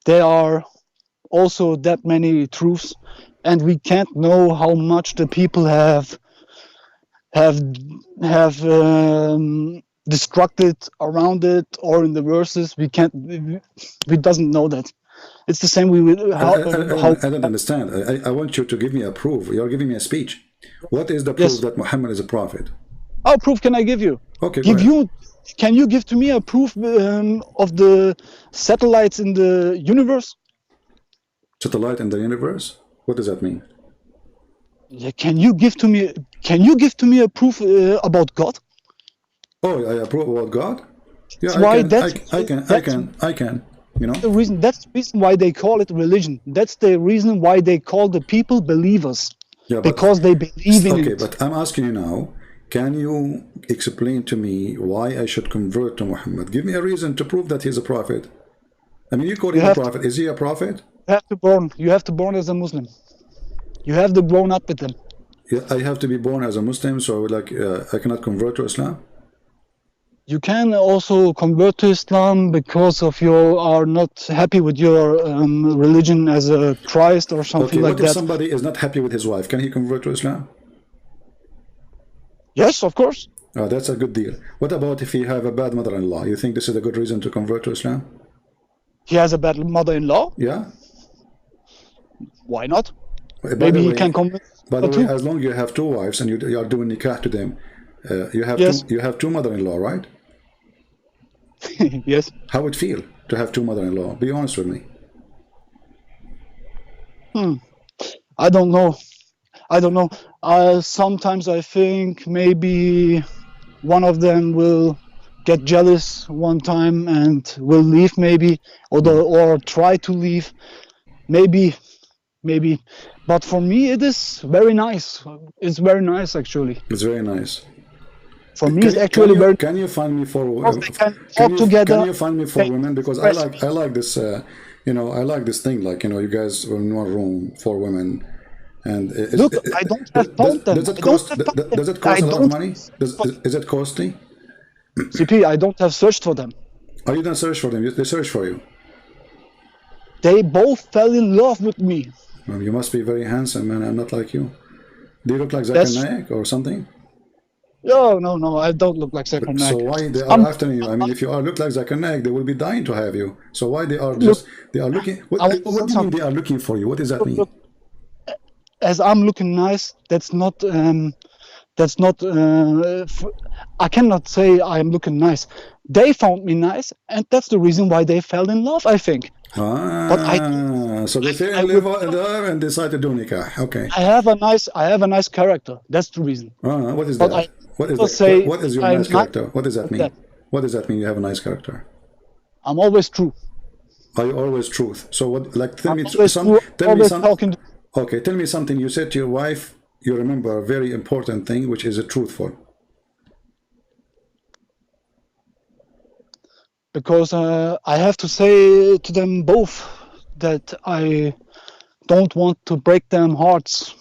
Speaker 2: there are also that many truths, and we can't know how much the people have destructed around it or in the verses. We doesn't know that. It's the same.
Speaker 1: I don't understand. I want you to give me a proof. You're giving me a speech. What is the proof that Muhammad is a prophet?
Speaker 2: How proof can I give you?
Speaker 1: Okay,
Speaker 2: can you give to me a proof of the satellites in the universe?
Speaker 1: Satellite in the universe? What does that mean?
Speaker 2: Yeah, can you give to me a proof about God?
Speaker 1: Oh, I approve about God? Yeah, I can. You know?
Speaker 2: That's the reason why they call it religion. That's the reason why they call the people believers. Yeah, because they believe in it.
Speaker 1: Okay, but I'm asking you now, can you explain to me why I should convert to Muhammad? Give me a reason to prove that he's a prophet. I mean, you call him a prophet. Is he a prophet?
Speaker 2: You have to born as a Muslim. You have to grown up with them.
Speaker 1: Yeah, I have to be born as a Muslim, so I cannot convert to Islam?
Speaker 2: You can also convert to Islam because of you are not happy with your religion as a Christ or something like that.
Speaker 1: What if somebody is not happy with his wife? Can he convert to Islam?
Speaker 2: Yes, of course.
Speaker 1: Oh, that's a good deal. What about if he have a bad mother-in-law? You think this is a good reason to convert to Islam?
Speaker 2: He has a bad mother-in-law?
Speaker 1: Yeah.
Speaker 2: Why not? Maybe he can convert.
Speaker 1: By the way, as long as you have two wives and you are doing nikah to them, you have two mother-in-law, right?
Speaker 2: Yes.
Speaker 1: How would it feel to have two mother-in-law? Be honest with me.
Speaker 2: I don't know. Sometimes I think maybe one of them will get jealous one time and will leave, maybe, or try to leave, maybe. But for me, it is very nice. It's very nice, actually.
Speaker 1: It's very nice.
Speaker 2: For me, it's actually very.
Speaker 1: Can you find me for?
Speaker 2: Can you
Speaker 1: find me for women? Because I like this. I like this thing. Like you guys are in one room for women. And
Speaker 2: look, I don't have found them.
Speaker 1: Does it cost a lot of money? Is it costly?
Speaker 2: CP, I don't have searched for them.
Speaker 1: Oh, you don't search for them, they search for you.
Speaker 2: They both fell in love with me.
Speaker 1: Well, you must be very handsome, man. I'm not like you. Do you look like
Speaker 2: That's-
Speaker 1: Zakir Naik or something?
Speaker 2: No, I don't look like Zakir Naik.
Speaker 1: So why they are after you? I mean, if you are look like Zakir Naik, they will be dying to have you. So why they are just they are looking? What do you mean they are looking for you? What does that mean?
Speaker 2: As I'm looking nice, that's not. I cannot say I'm looking nice. They found me nice, and that's the reason why they fell in love, I think.
Speaker 1: So they fell in love and decided to do nikah. Okay.
Speaker 2: I have a nice character. That's the reason.
Speaker 1: What is
Speaker 2: But
Speaker 1: that? What is
Speaker 2: will
Speaker 1: that?
Speaker 2: say
Speaker 1: What is your
Speaker 2: I'm
Speaker 1: nice
Speaker 2: not-
Speaker 1: character? What does that mean?
Speaker 2: that.
Speaker 1: What does that mean? You have a nice character.
Speaker 2: I'm always true.
Speaker 1: Are you always truth? So what? Like tell me
Speaker 2: Always
Speaker 1: some.
Speaker 2: true,
Speaker 1: Tell me
Speaker 2: always
Speaker 1: some.
Speaker 2: talking.
Speaker 1: Okay, tell me something you said to your wife. You remember a very important thing, which is a truthful.
Speaker 2: Because I have to say to them both that I don't want to break them hearts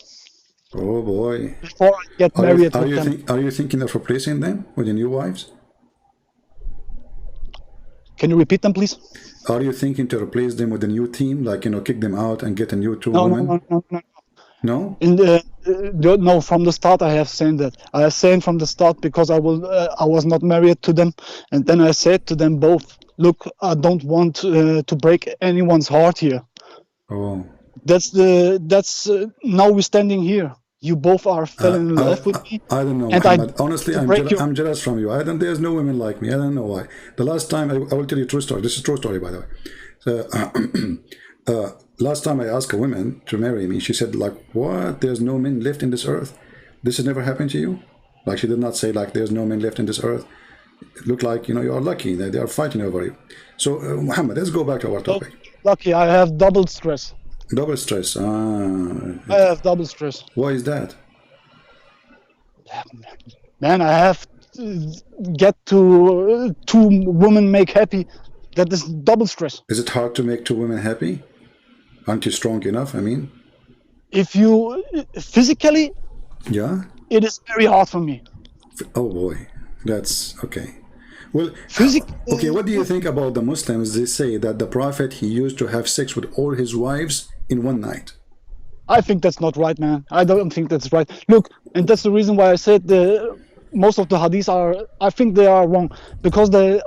Speaker 1: Oh boy.
Speaker 2: before I get married with them.
Speaker 1: Are you thinking of replacing them with your new wives?
Speaker 2: Can you repeat them, please?
Speaker 1: Are you thinking to replace them with a new team, like kick them out and get a new two
Speaker 2: No.
Speaker 1: women? No?
Speaker 2: No, from the start I have said that. I have said from the start because I was not married to them, and then I said to them both, look, I don't want to break anyone's heart here.
Speaker 1: Oh.
Speaker 2: That's now we're standing here. You both are fell in love with me.
Speaker 1: I don't know,
Speaker 2: and
Speaker 1: Muhammad. Honestly,
Speaker 2: break
Speaker 1: I'm jealous from you. There's no women like me. I don't know why. The last time, I will tell you a true story. This is a true story, by the way. So, last time I asked a woman to marry me, she said, like, what? There's no men left in this earth? This has never happened to you? Like, she did not say, like, there's no men left in this earth. It looked like, you are lucky. They are fighting over you. So, Muhammad, let's go back to our topic.
Speaker 2: Lucky, I have double stress.
Speaker 1: Double stress.
Speaker 2: I have double stress.
Speaker 1: Why is that?
Speaker 2: Man, I have to get to two women make happy. That is double stress.
Speaker 1: Is it hard to make two women happy? Aren't you strong enough? I mean,
Speaker 2: If you physically,
Speaker 1: yeah.
Speaker 2: it is very hard for me.
Speaker 1: Oh boy, that's okay. Well,
Speaker 2: Physically,
Speaker 1: okay. What do you think about the Muslims? They say that the Prophet, he used to have sex with all his wives in one night.
Speaker 2: I think that's not right, man. I don't think that's right. Look, and that's the reason why I said most of the hadiths are. I think they are wrong because they're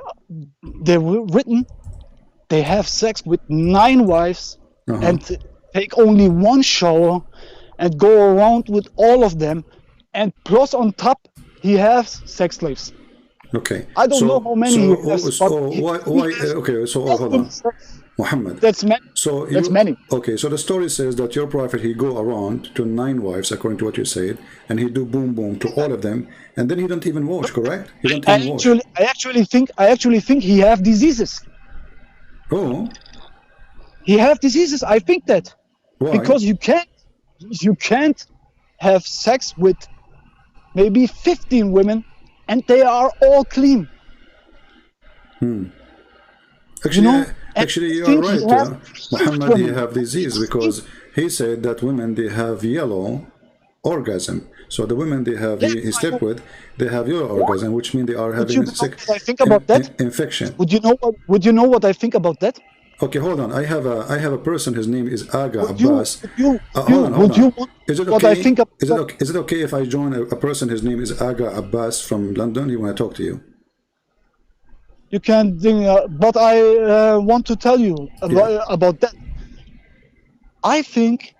Speaker 2: written. They have sex with 9 wives and take only 1 shower and go around with all of them, and plus on top he has sex slaves.
Speaker 1: Okay.
Speaker 2: I don't know how many.
Speaker 1: Okay. So hold on, Muhammad.
Speaker 2: That's many.
Speaker 1: So
Speaker 2: that's many.
Speaker 1: Okay. So the story says that your prophet, he go around to 9 wives, according to what you said, and he do boom boom to all of them, and then he don't even wash. Correct? He don't even wash.
Speaker 2: I actually think he have diseases.
Speaker 1: Oh.
Speaker 2: He have diseases. I think that.
Speaker 1: Why?
Speaker 2: Because you can't have sex with maybe 15 women and they are all clean.
Speaker 1: Actually, you are right, Muhammad. You have disease because he said that women, they have yellow orgasm. So the women he slept with, they have yellow orgasm, which means they are having
Speaker 2: I think about that.
Speaker 1: Infection.
Speaker 2: Would you know what I think about that?
Speaker 1: Okay, hold on. I have a person. His name is Aga Abbas.
Speaker 2: Hold
Speaker 1: on. Is it okay?
Speaker 2: What I think about
Speaker 1: is it okay if I join a person? His name is Aga Abbas from London. He want to talk to you.
Speaker 2: You can, but I want to tell you about that. I think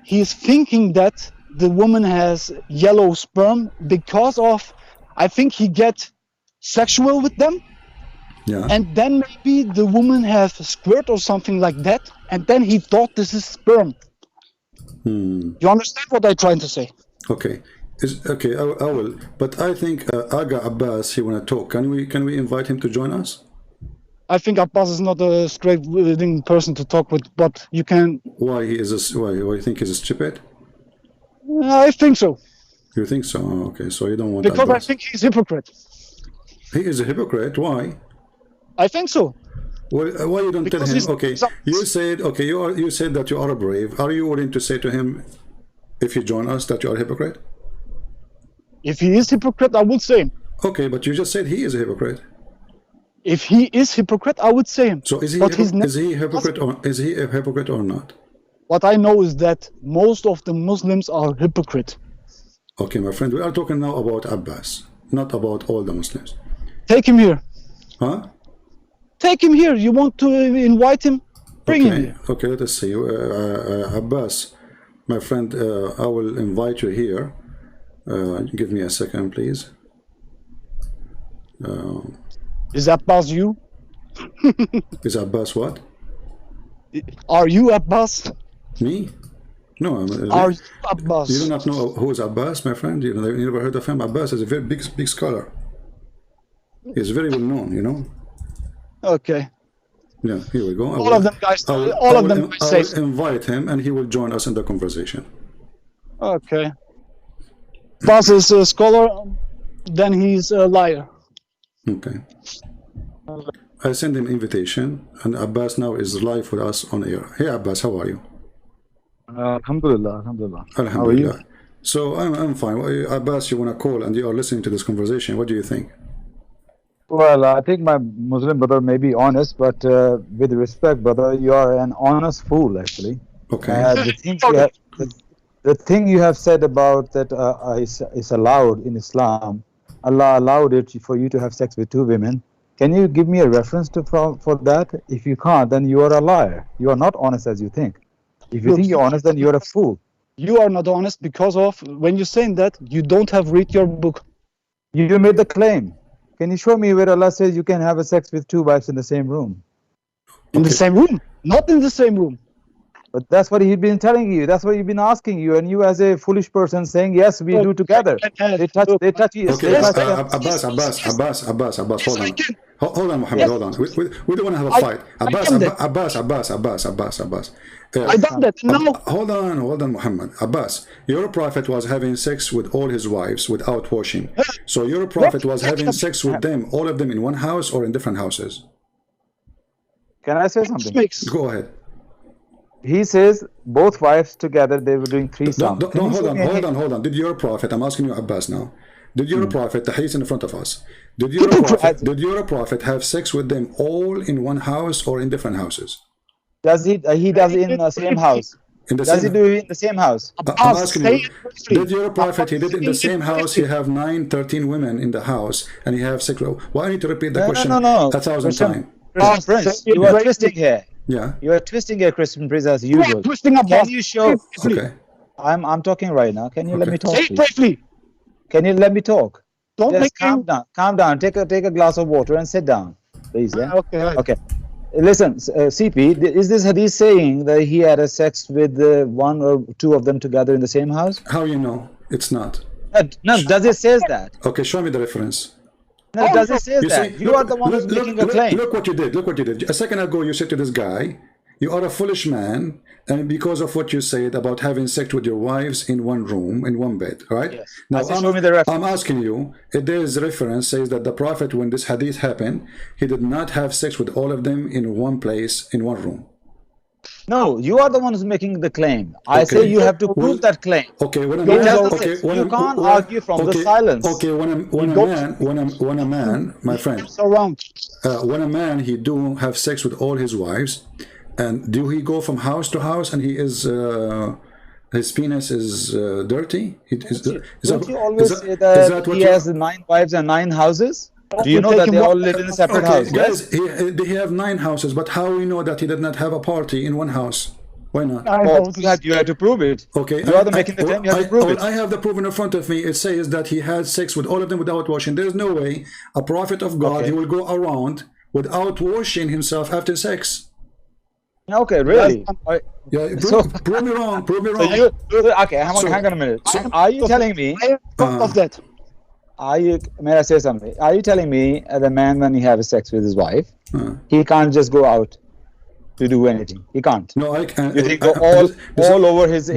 Speaker 2: he's thinking that the woman has yellow sperm because of, I think he get sexual with them.
Speaker 1: Yeah.
Speaker 2: And then maybe the woman has a squirt or something like that, and then he thought this is sperm. You understand what I'm trying to say?
Speaker 1: Okay. Okay, I will. But I think Aga Abbas, he want to talk. Can we invite him to join us?
Speaker 2: I think Abbas is not a straight-willing person to talk with, but you can.
Speaker 1: Why why you think he's stupid?
Speaker 2: I think so.
Speaker 1: You think so? Oh, okay, so you don't want
Speaker 2: because
Speaker 1: Abbas.
Speaker 2: I think he's a hypocrite.
Speaker 1: He is a hypocrite. Why?
Speaker 2: I think so.
Speaker 1: Well, why you don't
Speaker 2: Because
Speaker 1: tell him? Okay, you said you said that you are brave. Are you willing to say to him, if you join us, that you are a hypocrite?
Speaker 2: If he is hypocrite, I would say.
Speaker 1: Okay, but you just said he is a hypocrite.
Speaker 2: If he is hypocrite, I would say him.
Speaker 1: So is he
Speaker 2: But he's
Speaker 1: is he hypocrite or is he a hypocrite or not?
Speaker 2: What I know is that most of the Muslims are hypocrite.
Speaker 1: Okay, my friend, we are talking now about Abbas, not about all the Muslims.
Speaker 2: Take him here.
Speaker 1: Huh?
Speaker 2: Take him here. You want to invite him? Bring him here.
Speaker 1: Okay, let us see. Abbas, my friend, I will invite you here. Give me a second, please.
Speaker 2: Is Abbas you?
Speaker 1: Is Abbas what?
Speaker 2: Are you Abbas?
Speaker 1: Me? No,
Speaker 2: Are you Abbas?
Speaker 1: you do not know who is Abbas, my friend? You never heard of him? Abbas is a very big scholar. He's very well known, you know.
Speaker 2: Okay.
Speaker 1: Yeah, here we go.
Speaker 2: All of them guys
Speaker 1: I will invite him and he will join us in the conversation.
Speaker 2: Okay. Abbas is a scholar, then he's a liar.
Speaker 1: Okay. I send him invitation and Abbas now is live with us on air. Hey Abbas, how are you?
Speaker 3: Alhamdulillah, alhamdulillah.
Speaker 1: Alhamdulillah. How are you? So I'm fine. Abbas, you want to call and you are listening to this conversation. What do you think?
Speaker 3: Well, I think my Muslim brother may be honest, but with respect, brother, you are an honest fool, actually.
Speaker 1: Okay.
Speaker 3: The thing you have said about that is allowed in Islam, Allah allowed it for you to have sex with two women. Can you give me a reference for that? If you can't, then you are a liar. You are not honest as you think. If you think you're honest, then you're a fool.
Speaker 2: You are not honest because of, when you're saying that, you don't have read your book.
Speaker 3: You made the claim. Can you show me where Allah says you can have a sex with two wives in the same room?
Speaker 2: In the same room? Not in the same room.
Speaker 3: But that's what he's been telling you. That's what he's been asking you, and you, as a foolish person, saying yes, we do together. They touch you.
Speaker 1: Okay, Abbas, hold on. Hold on, Muhammad, hold on. We don't want to have a fight. Abbas.
Speaker 2: I done that. No.
Speaker 1: Hold on, Muhammad. Abbas, your prophet was having sex with all his wives without washing. So your prophet was having sex with them, all of them in one house or in different houses?
Speaker 3: Can I say something?
Speaker 1: Go ahead.
Speaker 3: He says both wives together, they were doing threesome.
Speaker 1: Hold on. Did your prophet, I'm asking you Abbas now, did your prophet, he's in front of us, did your prophet have sex with them all in one house or in different houses?
Speaker 3: Does he does it in the same house? Does he do it in the same house?
Speaker 1: I'm asking you, did your prophet, he did it in the same house, he have 13 women in the house, and he have sex with, why I need to repeat the question 1,000 times?
Speaker 3: Prince, you are twisting here.
Speaker 1: Yeah.
Speaker 3: You are twisting a Christian Prince as usual. Can you show?
Speaker 1: Okay.
Speaker 3: I'm talking right now. Can you let me talk?
Speaker 2: Briefly.
Speaker 3: Can you let me talk?
Speaker 2: Don't
Speaker 3: Just
Speaker 2: make
Speaker 3: calm down. Calm down. Take a glass of water and sit down, please. Yeah. Okay. Listen, CP, is this hadith saying that he had a sex with one or two of them together in the same house?
Speaker 1: How you know? It's not.
Speaker 3: No. Does it say that?
Speaker 1: Okay, show me the reference.
Speaker 3: No, does it say that? You are the one who's making a claim.
Speaker 1: Look what you did. A second ago, you said to this guy, you are a foolish man, and because of what you said about having sex with your wives in one room, in one bed, right?
Speaker 3: Yes.
Speaker 1: Now,
Speaker 3: show me the reference.
Speaker 1: I'm asking you, if there is a reference says that the Prophet, when this hadith happened, he did not have sex with all of them in one place, in one room.
Speaker 3: No, you are the one who's making the claim. I say you have to prove that claim.
Speaker 1: Okay, when
Speaker 3: you can't argue from the silence.
Speaker 1: Okay, when a man, my friend, when a man, he do have sex with all his wives, and do he go from house to house, and he is his penis is dirty?
Speaker 3: Don't you always say that he has 9 wives and 9 houses? Do you know that they all live in a separate house?
Speaker 1: Guys, he have 9 houses, but how we know that he did not have a party in one house? Why not?
Speaker 3: You have to prove it.
Speaker 1: Okay.
Speaker 3: You are making the claim, you have to prove it.
Speaker 1: I have the proof in front of me. It says that he had sex with all of them without washing. There's no way a prophet of God, he will go around without washing himself after sex.
Speaker 3: Okay, really?
Speaker 1: Prove me wrong.
Speaker 3: Okay, hang on a minute. Are you telling me
Speaker 2: of that?
Speaker 3: May I say something? Are you telling me the man, when he has sex with his wife, he can't just go out to do anything? He can't.
Speaker 1: No, I can't.
Speaker 3: You think all over his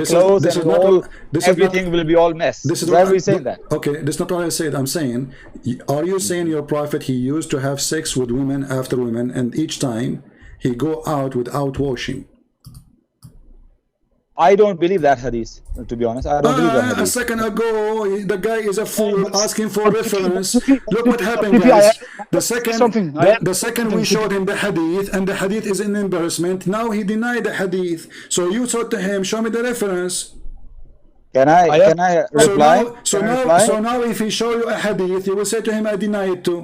Speaker 3: clothes and everything will be all mess? Why are we saying that?
Speaker 1: Okay, that's not what I said. I'm saying, are you saying your prophet, he used to have sex with women after women, and each time he go out without washing?
Speaker 3: I don't believe that hadith, to be honest. I don't believe that
Speaker 1: A
Speaker 3: hadith.
Speaker 1: second ago, the guy is a fool asking for reference. Look what happened,
Speaker 2: Fifi,
Speaker 1: guys. The
Speaker 2: something.
Speaker 1: second we showed him the hadith, and the hadith is an embarrassment. Now he denied the hadith. So you said to him, "Show me the reference."
Speaker 3: Can I reply?
Speaker 1: So now, if he show you a hadith, you will say to him, "I deny it too."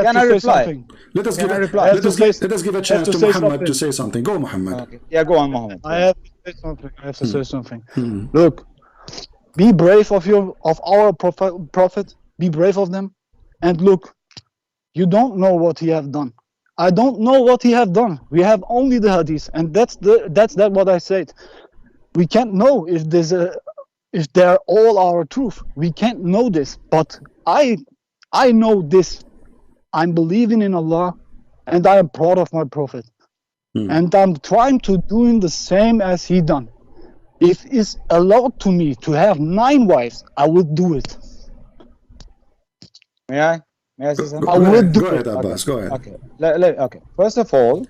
Speaker 3: Can I reply?
Speaker 1: Let us give a chance to Muhammad to say something. Go, Muhammad.
Speaker 3: Okay. Yeah, go on, Muhammad.
Speaker 2: I have to say something. Look, be brave of our prophet. Be brave of them, and look, you don't know what he have done. I don't know what he have done. We have only the hadith, and that's what I said. We can't know if they're all our truth. We can't know this, but I know this. I'm believing in Allah, and I am proud of my prophet. And I'm trying to doing the same as he done. If it's allowed to me to have 9 wives, I will do it.
Speaker 3: May I say something?
Speaker 2: I will do
Speaker 1: Go ahead,
Speaker 2: it.
Speaker 1: Abbas. Go ahead.
Speaker 3: Okay. Okay. First of all,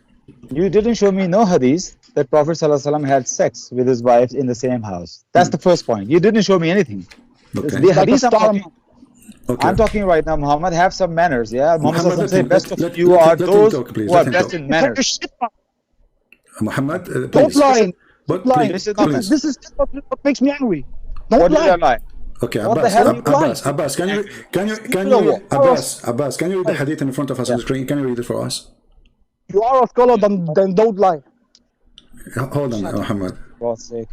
Speaker 3: you didn't show me no hadith that Prophet ﷺ had sex with his wives in the same house. That's the first point. You didn't show me anything.
Speaker 1: Okay.
Speaker 3: The hadith I'm talking right now, Muhammad. Have some manners, yeah. Muhammad said, "Best of you are those who are best in manners."
Speaker 1: Muhammad,
Speaker 2: Don't
Speaker 1: please.
Speaker 2: lie.
Speaker 1: But
Speaker 2: Don't lie.
Speaker 1: please,
Speaker 2: This is what makes me angry. Don't
Speaker 3: What did I
Speaker 2: lie.
Speaker 3: lie?
Speaker 1: Okay,
Speaker 3: What the hell are you
Speaker 1: Abbas, can you Abbas, can you read the hadith in front of us on the screen? Can you read it for us?
Speaker 2: You are a scholar, then don't lie.
Speaker 1: Hold on, Muhammad.
Speaker 3: For God's sake.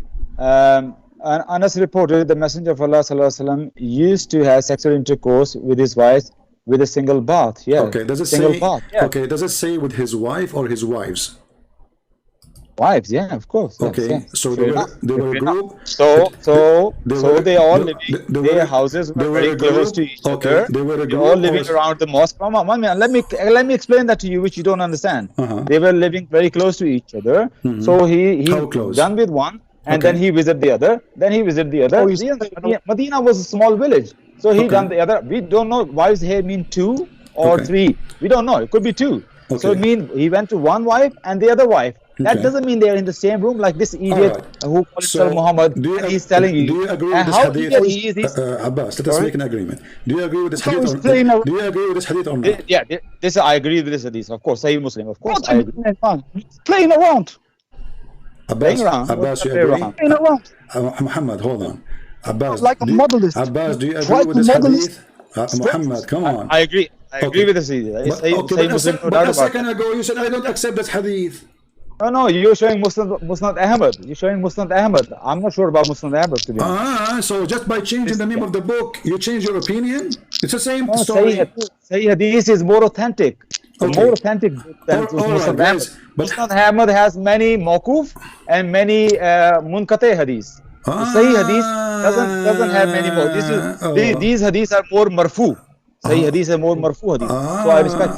Speaker 3: Anas reported the Messenger of Allah ﷺ used to have sexual intercourse with his wife with a single bath. Yeah.
Speaker 1: Okay, does it
Speaker 3: single
Speaker 1: say?
Speaker 3: bath, yeah.
Speaker 1: Okay, does it say with his wife or his wives?
Speaker 3: Wives, yeah, of course. Yes,
Speaker 1: Okay,
Speaker 3: yes.
Speaker 1: so they were a group.
Speaker 3: So they all living.
Speaker 1: they
Speaker 3: Their
Speaker 1: were-
Speaker 3: houses
Speaker 1: they
Speaker 3: were
Speaker 1: were
Speaker 3: very
Speaker 1: a group.
Speaker 3: close to each
Speaker 1: Okay,
Speaker 3: other.
Speaker 1: they were a
Speaker 3: They
Speaker 1: group
Speaker 3: all living
Speaker 1: or-
Speaker 3: around the mosque. Let me explain that to you, which you don't understand. They were living very close to each other. So he
Speaker 1: How close?
Speaker 3: done with one, and
Speaker 1: Okay.
Speaker 3: then he visited the other. Then he visited the other.
Speaker 2: Oh, you
Speaker 3: Medina was a small village, so he
Speaker 1: Okay.
Speaker 3: done the other. We don't know. Wives here mean 2 or
Speaker 1: Okay.
Speaker 3: 3. We don't know. It could be 2. So
Speaker 1: Okay.
Speaker 3: it mean he went to one wife and the other wife. That
Speaker 1: Okay.
Speaker 3: doesn't mean they're in the same room like this idiot
Speaker 1: Alright.
Speaker 3: who calls
Speaker 1: So,
Speaker 3: himself Muhammad.
Speaker 1: do you
Speaker 3: And he's telling you.
Speaker 1: Do you agree
Speaker 3: And
Speaker 1: with this
Speaker 3: how
Speaker 1: hadith?
Speaker 3: idiot he is, he's-
Speaker 1: Abbas, let us
Speaker 3: Sorry?
Speaker 1: make an agreement. Do you agree with this
Speaker 2: So
Speaker 1: hadith
Speaker 2: he's
Speaker 1: or
Speaker 2: playing
Speaker 1: not?
Speaker 2: around.
Speaker 1: Do you agree with this hadith or not?
Speaker 3: Yeah, this I agree with this hadith. Of course, Sahih Muslim. Of course, I agree.
Speaker 2: Playing around.
Speaker 3: Playing around.
Speaker 1: Abbas, you
Speaker 3: Play
Speaker 1: agree?
Speaker 3: around.
Speaker 2: Playing around.
Speaker 1: Muhammad, hold on. Abbas,
Speaker 2: Like a modelist.
Speaker 1: Abbas, do you
Speaker 2: Try
Speaker 1: agree with
Speaker 2: to
Speaker 1: this
Speaker 2: model
Speaker 1: hadith? Muhammad, come on.
Speaker 3: I agree. I agree with this hadith. It's
Speaker 1: But,
Speaker 3: Sahih
Speaker 1: okay,
Speaker 3: Sahih
Speaker 1: but,
Speaker 3: Muslim, no
Speaker 1: but
Speaker 3: doubt
Speaker 1: a
Speaker 3: about
Speaker 1: second
Speaker 3: it.
Speaker 1: ago you said I don't accept this hadith.
Speaker 3: No, you're showing Musnad Ahmad. You're showing Musnad Ahmad. I'm not sure about Musnad Ahmad, to be honest.
Speaker 1: So just by changing the name of the book, you change your opinion? It's the same
Speaker 3: No,
Speaker 1: story.
Speaker 3: Sahih hadith is more authentic.
Speaker 1: Okay.
Speaker 3: More authentic than
Speaker 1: All right,
Speaker 3: Musnad
Speaker 1: guys,
Speaker 3: Ahmad.
Speaker 1: but-
Speaker 3: Musnad Ahmad has many mawkuf and many munkate hadith. The Sahih hadith doesn't have many more. These hadiths are more marfu. Sahih hadith are more marfu hadith. So I respect.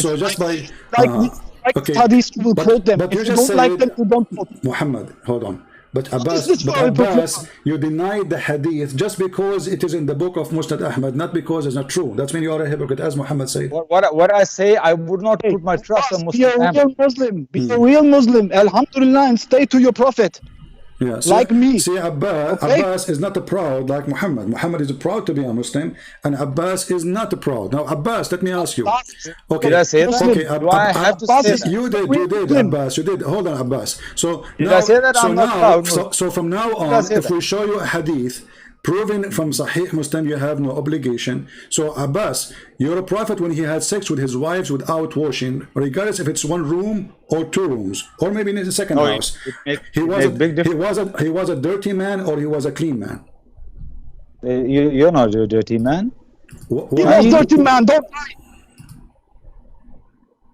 Speaker 1: So just by okay.
Speaker 2: Hadith will quote them.
Speaker 1: But you
Speaker 2: If you
Speaker 1: just
Speaker 2: don't like
Speaker 1: said,
Speaker 2: them, you don't quote them.
Speaker 1: Muhammad, hold on. But
Speaker 2: is
Speaker 1: Abbas,
Speaker 2: this for hypocrite?
Speaker 1: you denied the hadith just because it is in the book of Musnad Ahmad, not because it's not true. That's when you are a hypocrite, as Muhammad said.
Speaker 3: What I say, I would not put my trust on
Speaker 2: Be a
Speaker 3: Muslim.
Speaker 2: real Muslim. Be a real Muslim. Alhamdulillah, and stay to your prophet.
Speaker 1: Yeah,
Speaker 2: Like me.
Speaker 1: See, Abbas is not proud like Muhammad. Muhammad is proud to be a Muslim, and Abbas is not proud. Now, Abbas, let me ask you. Okay,
Speaker 3: Did I say that?
Speaker 1: okay,
Speaker 3: Do I have to say that?
Speaker 1: You did, Abbas. You did. Hold on, Abbas. So
Speaker 3: Did
Speaker 1: now,
Speaker 3: I say that? I'm not proud.
Speaker 1: So from now
Speaker 3: I
Speaker 1: on,
Speaker 3: say
Speaker 1: if
Speaker 3: that?
Speaker 1: we show you a hadith proven from Sahih Muslim, you have no obligation. So Abbas, your prophet, when he had sex with his wives without washing, regardless if it's one room or 2 rooms, or maybe in the second
Speaker 3: No,
Speaker 1: house,
Speaker 3: it makes big
Speaker 1: he was a dirty man or he was a clean man.
Speaker 3: You're not a dirty man.
Speaker 2: He was dirty man. Don't lie.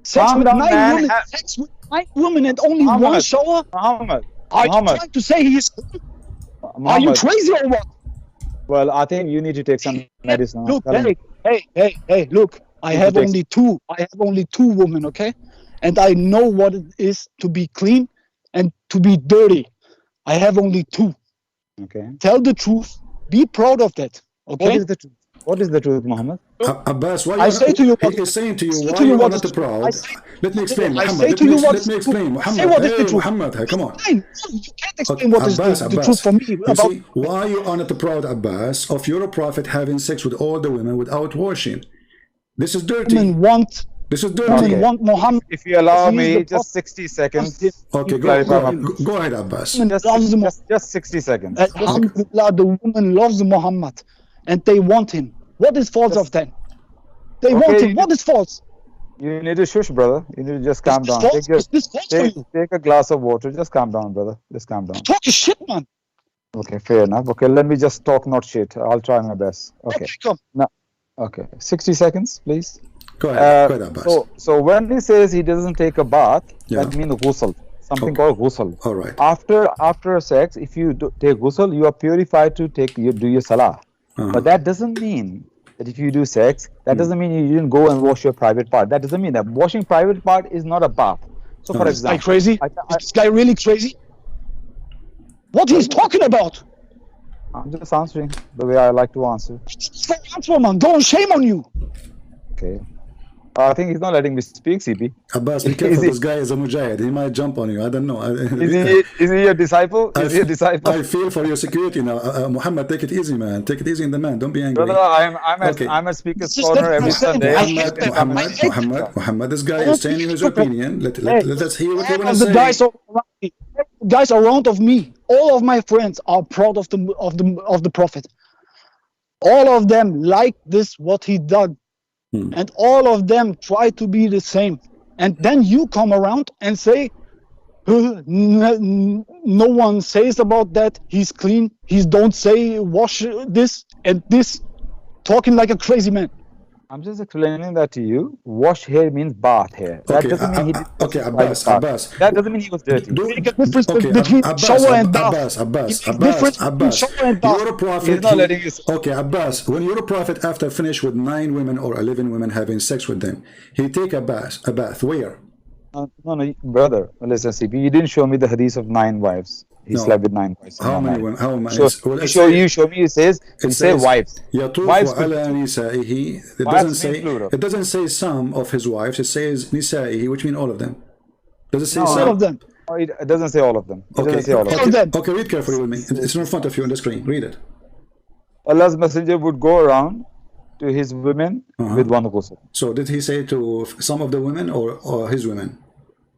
Speaker 2: Sex
Speaker 3: Calm
Speaker 2: with
Speaker 3: down,
Speaker 2: 9
Speaker 3: man.
Speaker 2: women. Sex with 9 women and only
Speaker 3: Muhammad.
Speaker 2: one shower.
Speaker 3: Muhammad.
Speaker 2: Are you
Speaker 3: Muhammad.
Speaker 2: trying to say he is? Are you
Speaker 3: Muhammad.
Speaker 2: crazy or what?
Speaker 3: Well, I think you need to take some medicine.
Speaker 2: Look,
Speaker 3: Tell him.
Speaker 2: hey, look. I have only 2. I have only 2 women, okay? And I know what it is to be clean and to be dirty. I have only 2.
Speaker 3: Okay.
Speaker 2: Tell the truth. Be proud of that,
Speaker 3: What
Speaker 2: okay?
Speaker 3: is the truth? What is the truth, Muhammad?
Speaker 1: Abbas, why
Speaker 2: I say to you,
Speaker 1: he is saying to you, why
Speaker 2: to you
Speaker 1: you are
Speaker 2: what
Speaker 1: not
Speaker 2: is true.
Speaker 1: proud? Let me explain,
Speaker 2: I
Speaker 1: Muhammad.
Speaker 2: say to you what
Speaker 1: Let
Speaker 2: is
Speaker 1: me explain,
Speaker 2: true.
Speaker 1: Muhammad.
Speaker 2: Say what is the
Speaker 1: Hey,
Speaker 2: truth.
Speaker 1: Muhammad, hey, come on.
Speaker 2: Fine. No, you can't explain what is the truth for me.
Speaker 1: You
Speaker 2: About
Speaker 1: see, why you are not proud, Abbas, of your prophet having sex with all the women without washing? This is dirty.
Speaker 2: women want
Speaker 1: This is dirty.
Speaker 2: women want Muhammad.
Speaker 3: If you allow
Speaker 2: He is
Speaker 3: me
Speaker 2: the
Speaker 3: just
Speaker 2: prophet.
Speaker 3: 60 seconds.
Speaker 1: Okay,
Speaker 3: you
Speaker 1: go
Speaker 3: clarify my-
Speaker 1: go ahead, Abbas.
Speaker 2: Women loves Muhammad.
Speaker 3: just 60 seconds.
Speaker 2: Alhamdulillah, the woman loves Muhammad, and they want him. What is false of that? They want
Speaker 3: Okay,
Speaker 2: him. What is false?
Speaker 3: You need to shush, brother. You need to just calm
Speaker 2: Is this
Speaker 3: down.
Speaker 2: false? Is this false for you?
Speaker 3: Take a glass of water. Just calm down, brother. Just calm down.
Speaker 2: Talk your shit, man.
Speaker 3: Okay, fair enough. Okay, let me just talk, not shit. I'll try my best. Okay.
Speaker 2: Come.
Speaker 3: Okay, 60 seconds, please.
Speaker 1: Go ahead, Abbas.
Speaker 3: So when he says he doesn't take a bath,
Speaker 1: Yeah.
Speaker 3: that means ghusl. Something called ghusl.
Speaker 1: All right.
Speaker 3: After sex, if you take ghusl, you are purified to do your salah. But that doesn't mean that if you do sex, that doesn't mean you didn't go and wash your private part. That doesn't mean that washing private part is not a bath. So, for
Speaker 2: Is this guy
Speaker 3: example,
Speaker 2: crazy? Is this guy really crazy? What he's talking about?
Speaker 3: I'm just answering the way I like to answer.
Speaker 2: Answer, man. Don't shame on you.
Speaker 3: Okay. I think he's not letting me speak, CP.
Speaker 1: Abbas, be careful. This guy is a mujahid. He might jump on you. I don't know.
Speaker 3: Is he a disciple? Is he a disciple?
Speaker 1: I feel for your security now. Muhammad, take it easy, man. Take it easy in the man. Don't be angry.
Speaker 3: Brother, I'm at Speaker's Corner every Sunday.
Speaker 1: Muhammad, this guy is saying his opinion. Let's hear what he wants to say.
Speaker 2: Guys around of me, all of my friends are proud of the Prophet. All of them like this what he did. And all of them try to be the same. And then you come around and say, no one says about that. He's clean. He don't say wash this and this. Talking like a crazy man.
Speaker 3: I'm just explaining that to you. Wash hair means bath hair. That doesn't mean he did
Speaker 1: Abbas.
Speaker 3: That doesn't mean he was dirty.
Speaker 2: Make a difference between shower and bath.
Speaker 1: Abbas.
Speaker 2: Shower and bath.
Speaker 1: Your prophet.
Speaker 3: He's not letting you.
Speaker 1: Okay, Abbas. When your prophet, after finish with 9 women or 11 women having sex with them, he take a bath. Where?
Speaker 3: No, brother. Listen, CP. You didn't show me the hadith of 9 wives. He slept with 9 wives.
Speaker 1: How many women? How many?
Speaker 3: Show me. It says wives.
Speaker 1: Wives. It doesn't say some of his wives. It says nisa'ihi, which means all of them. Does it say some?
Speaker 2: All of them.
Speaker 3: It doesn't say all of them.
Speaker 1: Okay, read carefully with me. It's in front of you on the screen. Read it.
Speaker 3: Allah's messenger would go around to his women with one ghusl.
Speaker 1: So did he say to some of the women or his women?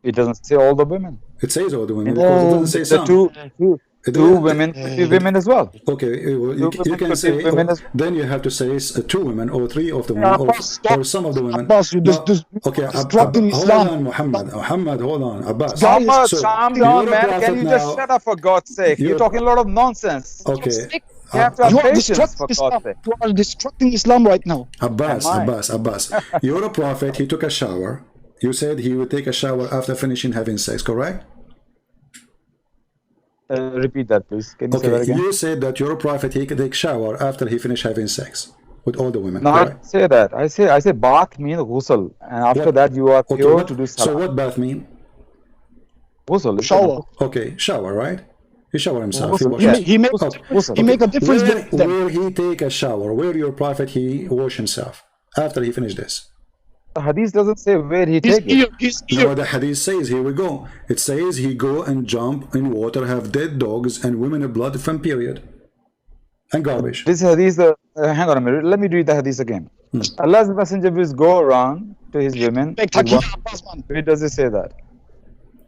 Speaker 3: It doesn't say all the women.
Speaker 1: It says all the women because it doesn't say some.
Speaker 3: Two women, 3 women as well.
Speaker 1: Okay, you can say, then you have to say 2 women or 3 of the women or some of the women.
Speaker 2: Abbas,
Speaker 1: okay, hold on, Muhammad, hold on. Abbas.
Speaker 3: Calm down, man. Can you just shut up for God's sake? You're talking a lot of nonsense.
Speaker 1: Okay.
Speaker 3: You have to have patience for God's sake.
Speaker 2: You are destructing Islam right now.
Speaker 1: Abbas. You're a prophet. He took a shower. You said he would take a shower after finishing having sex, correct?
Speaker 3: Repeat that, please. Can you say that again?
Speaker 1: You said that your prophet, he could take shower after he finished having sex with all the women.
Speaker 3: No, I didn't say that. I say bath means ghusl, and after that you are pure to do salah.
Speaker 1: So what bath mean?
Speaker 3: Ghusl.
Speaker 2: Shower.
Speaker 1: Okay, shower, right? He shower himself.
Speaker 2: He make a difference.
Speaker 1: Where he take a shower? Where your prophet he wash himself after he finished this?
Speaker 3: The hadith doesn't say where he take it.
Speaker 1: No, the hadith says, here we go. It says he go and jump in water, have dead dogs and women blood from period. And garbage.
Speaker 3: This hadith, hang on a minute. Let me read the hadith again. Allah's messenger will go around to his women. Where does it say that?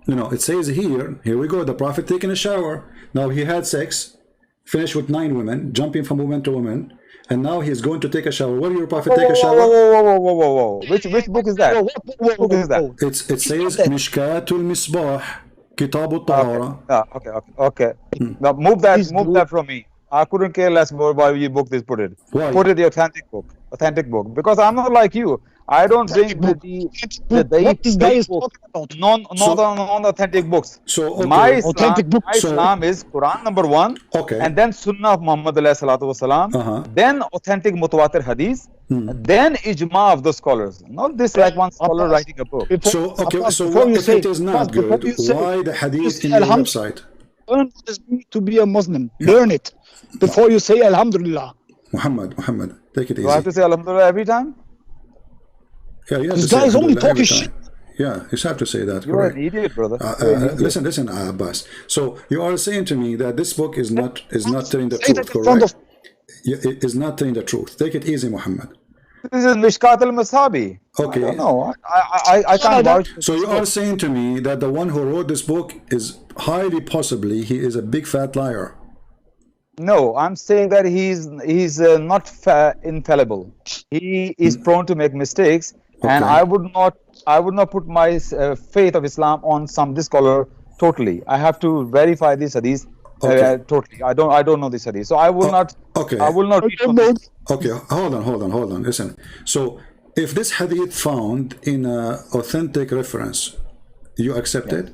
Speaker 1: No, it says here we go. The prophet taking a shower. Now he had sex, finished with 9 women, jumping from woman to woman. And now he's going to take a shower. Where did your prophet take a shower?
Speaker 3: Whoa. Which book is that? Which book is that?
Speaker 1: It says Mishkatul Misbah, Kitabu Tahara.
Speaker 3: Okay. Now move that from me. I couldn't care less more why you book this. Put it.
Speaker 1: Why?
Speaker 3: Put it the authentic book. Because I'm not like you. I don't bring non-authentic books.
Speaker 1: So okay.
Speaker 3: My Islam is Quran number 1, and then Sunnah of Muhammad ﷺ, then authentic mutawatir hadith, then ijma of the scholars. Not this like one scholar writing a book.
Speaker 1: So if it is not good, why the hadith in your website?
Speaker 2: Learn what it means to be a Muslim. Learn it before you say Alhamdulillah.
Speaker 1: Muhammad, Take it easy.
Speaker 3: Do I have to say Alhamdulillah every time?
Speaker 1: Yeah, you have
Speaker 2: This
Speaker 1: to say
Speaker 2: guy is only
Speaker 1: Alhamdulillah every
Speaker 2: talking
Speaker 1: time. Yeah, you have to say that.
Speaker 3: You're
Speaker 1: Correct.
Speaker 3: an idiot, brother. You're an idiot.
Speaker 1: Listen, Abbas. So you are saying to me that this book is not telling the
Speaker 2: Say that
Speaker 1: truth,
Speaker 2: in front
Speaker 1: correct?
Speaker 2: of
Speaker 1: It is not telling the truth. Take it easy, Muhammad.
Speaker 3: This is Mishkat al-Masabi.
Speaker 1: Okay.
Speaker 3: I don't know. I can't vouch for
Speaker 1: So
Speaker 3: this
Speaker 1: you are
Speaker 3: book.
Speaker 1: saying to me that the one who wrote this book is highly possibly he is a big fat liar.
Speaker 3: No, I'm saying that he's not infallible. He is prone to make mistakes, and
Speaker 1: Okay.
Speaker 3: I would not put my faith of Islam on some this scholar totally. I have to verify this hadith
Speaker 1: Okay.
Speaker 3: totally. I don't know this hadith, so I will not.
Speaker 1: Okay.
Speaker 3: I will not read from this.
Speaker 1: Okay, hold on. Listen. So if this hadith found in an authentic reference, you accept it?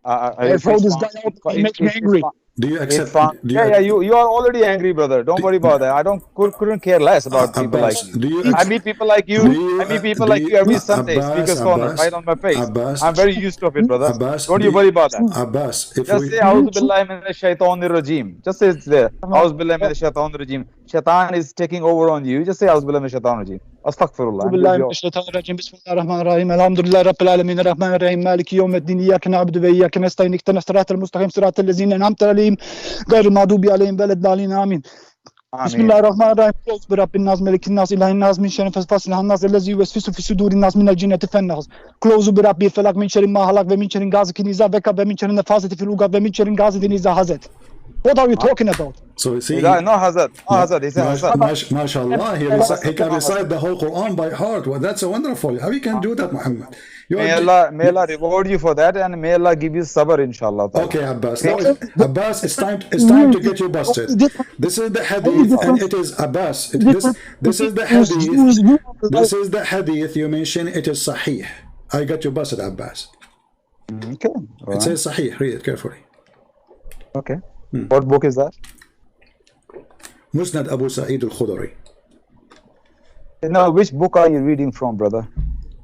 Speaker 2: I throw this guy out. He makes me angry.
Speaker 1: Do you accept?
Speaker 3: You are already angry, brother. Don't worry about that. I couldn't care less about people like
Speaker 1: Abbas,
Speaker 3: you.
Speaker 1: do you
Speaker 3: I meet people like you. I meet people like you every Sunday. Speaker's corner, right on my face.
Speaker 1: Abbas,
Speaker 3: I'm very used to it, brother.
Speaker 1: Abbas,
Speaker 3: Don't you worry about that.
Speaker 1: Abbas, if
Speaker 3: Just
Speaker 1: we,
Speaker 3: say A'udhu Billahi Minash Shaitanir Rajeem. Just say it's there. A'udhu Billahi Minash Shaitanir Rajeem. Shaitan is taking over on you. Just say A'udhu Billahi Minash Shaitanir Rajeem. Astaghfirullah.
Speaker 2: بالله من الشيطان الرجيم بسم الله الرحمن الرحيم الحمد لله رب العالمين الرحمن الرحيم مالك يوم الدين إياك نعبد وإياك نستعين اهدنا الصراط المستقيم صراط الذين أنعمت عليهم غير المغضوب عليهم ولا الضالين آمين بسم الله الرحمن الرحيم قل برب الناس ملك الناس إله الناس من شر فاسفل الناس الذي يوسوس في صدور الناس من الجنة والناس كلوز برب الفلق من شر ما خلق ومن شر غاسق إذا وقب ومن شر النفاثات في العقد ومن شر غاسق إذا حسد. What are you talking about?
Speaker 1: so you see,
Speaker 3: No hazard. No hazard. He said hazard.
Speaker 1: mashallah, he can recite the whole Quran by heart. Well, that's wonderful. How you can do that, Muhammad?
Speaker 3: May Allah reward you for that, and may Allah give you sabr, inshallah.
Speaker 1: Okay, Abbas. Now, Abbas, it's time to get you busted. This is the hadith, and it is Abbas. This is the hadith. This is the hadith you mentioned. It is Sahih. I got you busted, Abbas.
Speaker 3: Okay.
Speaker 1: It says Sahih. Read it carefully.
Speaker 3: Okay. What book is that?
Speaker 1: Musnad Abu Sa'id al-Khudri.
Speaker 3: No, which book are you reading from, brother?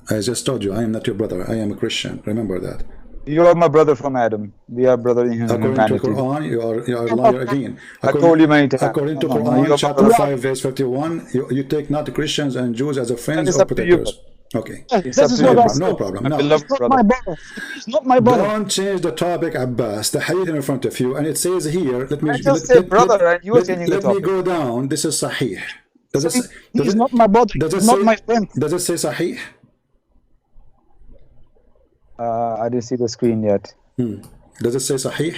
Speaker 1: I just told you, I am not your brother. I am a Christian. Remember that.
Speaker 3: You are my brother from Adam. We are brother in
Speaker 1: According
Speaker 3: humanity.
Speaker 1: to Quran, you are a liar again.
Speaker 3: I told you many times.
Speaker 1: According to
Speaker 3: No, you
Speaker 1: Quran,
Speaker 3: are
Speaker 1: chapter
Speaker 3: my
Speaker 1: 5, verse 51, you take not the Christians and Jews as a friends
Speaker 3: It's
Speaker 1: or
Speaker 3: up to you,
Speaker 1: protectors. Okay.
Speaker 2: This is what I said.
Speaker 1: No problem.
Speaker 3: My
Speaker 1: Now,
Speaker 3: beloved
Speaker 2: Not
Speaker 3: brother.
Speaker 2: my brother. He's not my brother.
Speaker 1: don't change the topic, Abbas. The hadith in front of you, and it says here, let me
Speaker 3: I just said brother, and you are changing the
Speaker 1: let me
Speaker 3: topic.
Speaker 1: go down. This is Sahih.
Speaker 2: He's not my brother. He's not my friend.
Speaker 1: Does it say Sahih?
Speaker 3: I didn't see the screen yet.
Speaker 1: Does it say Sahih?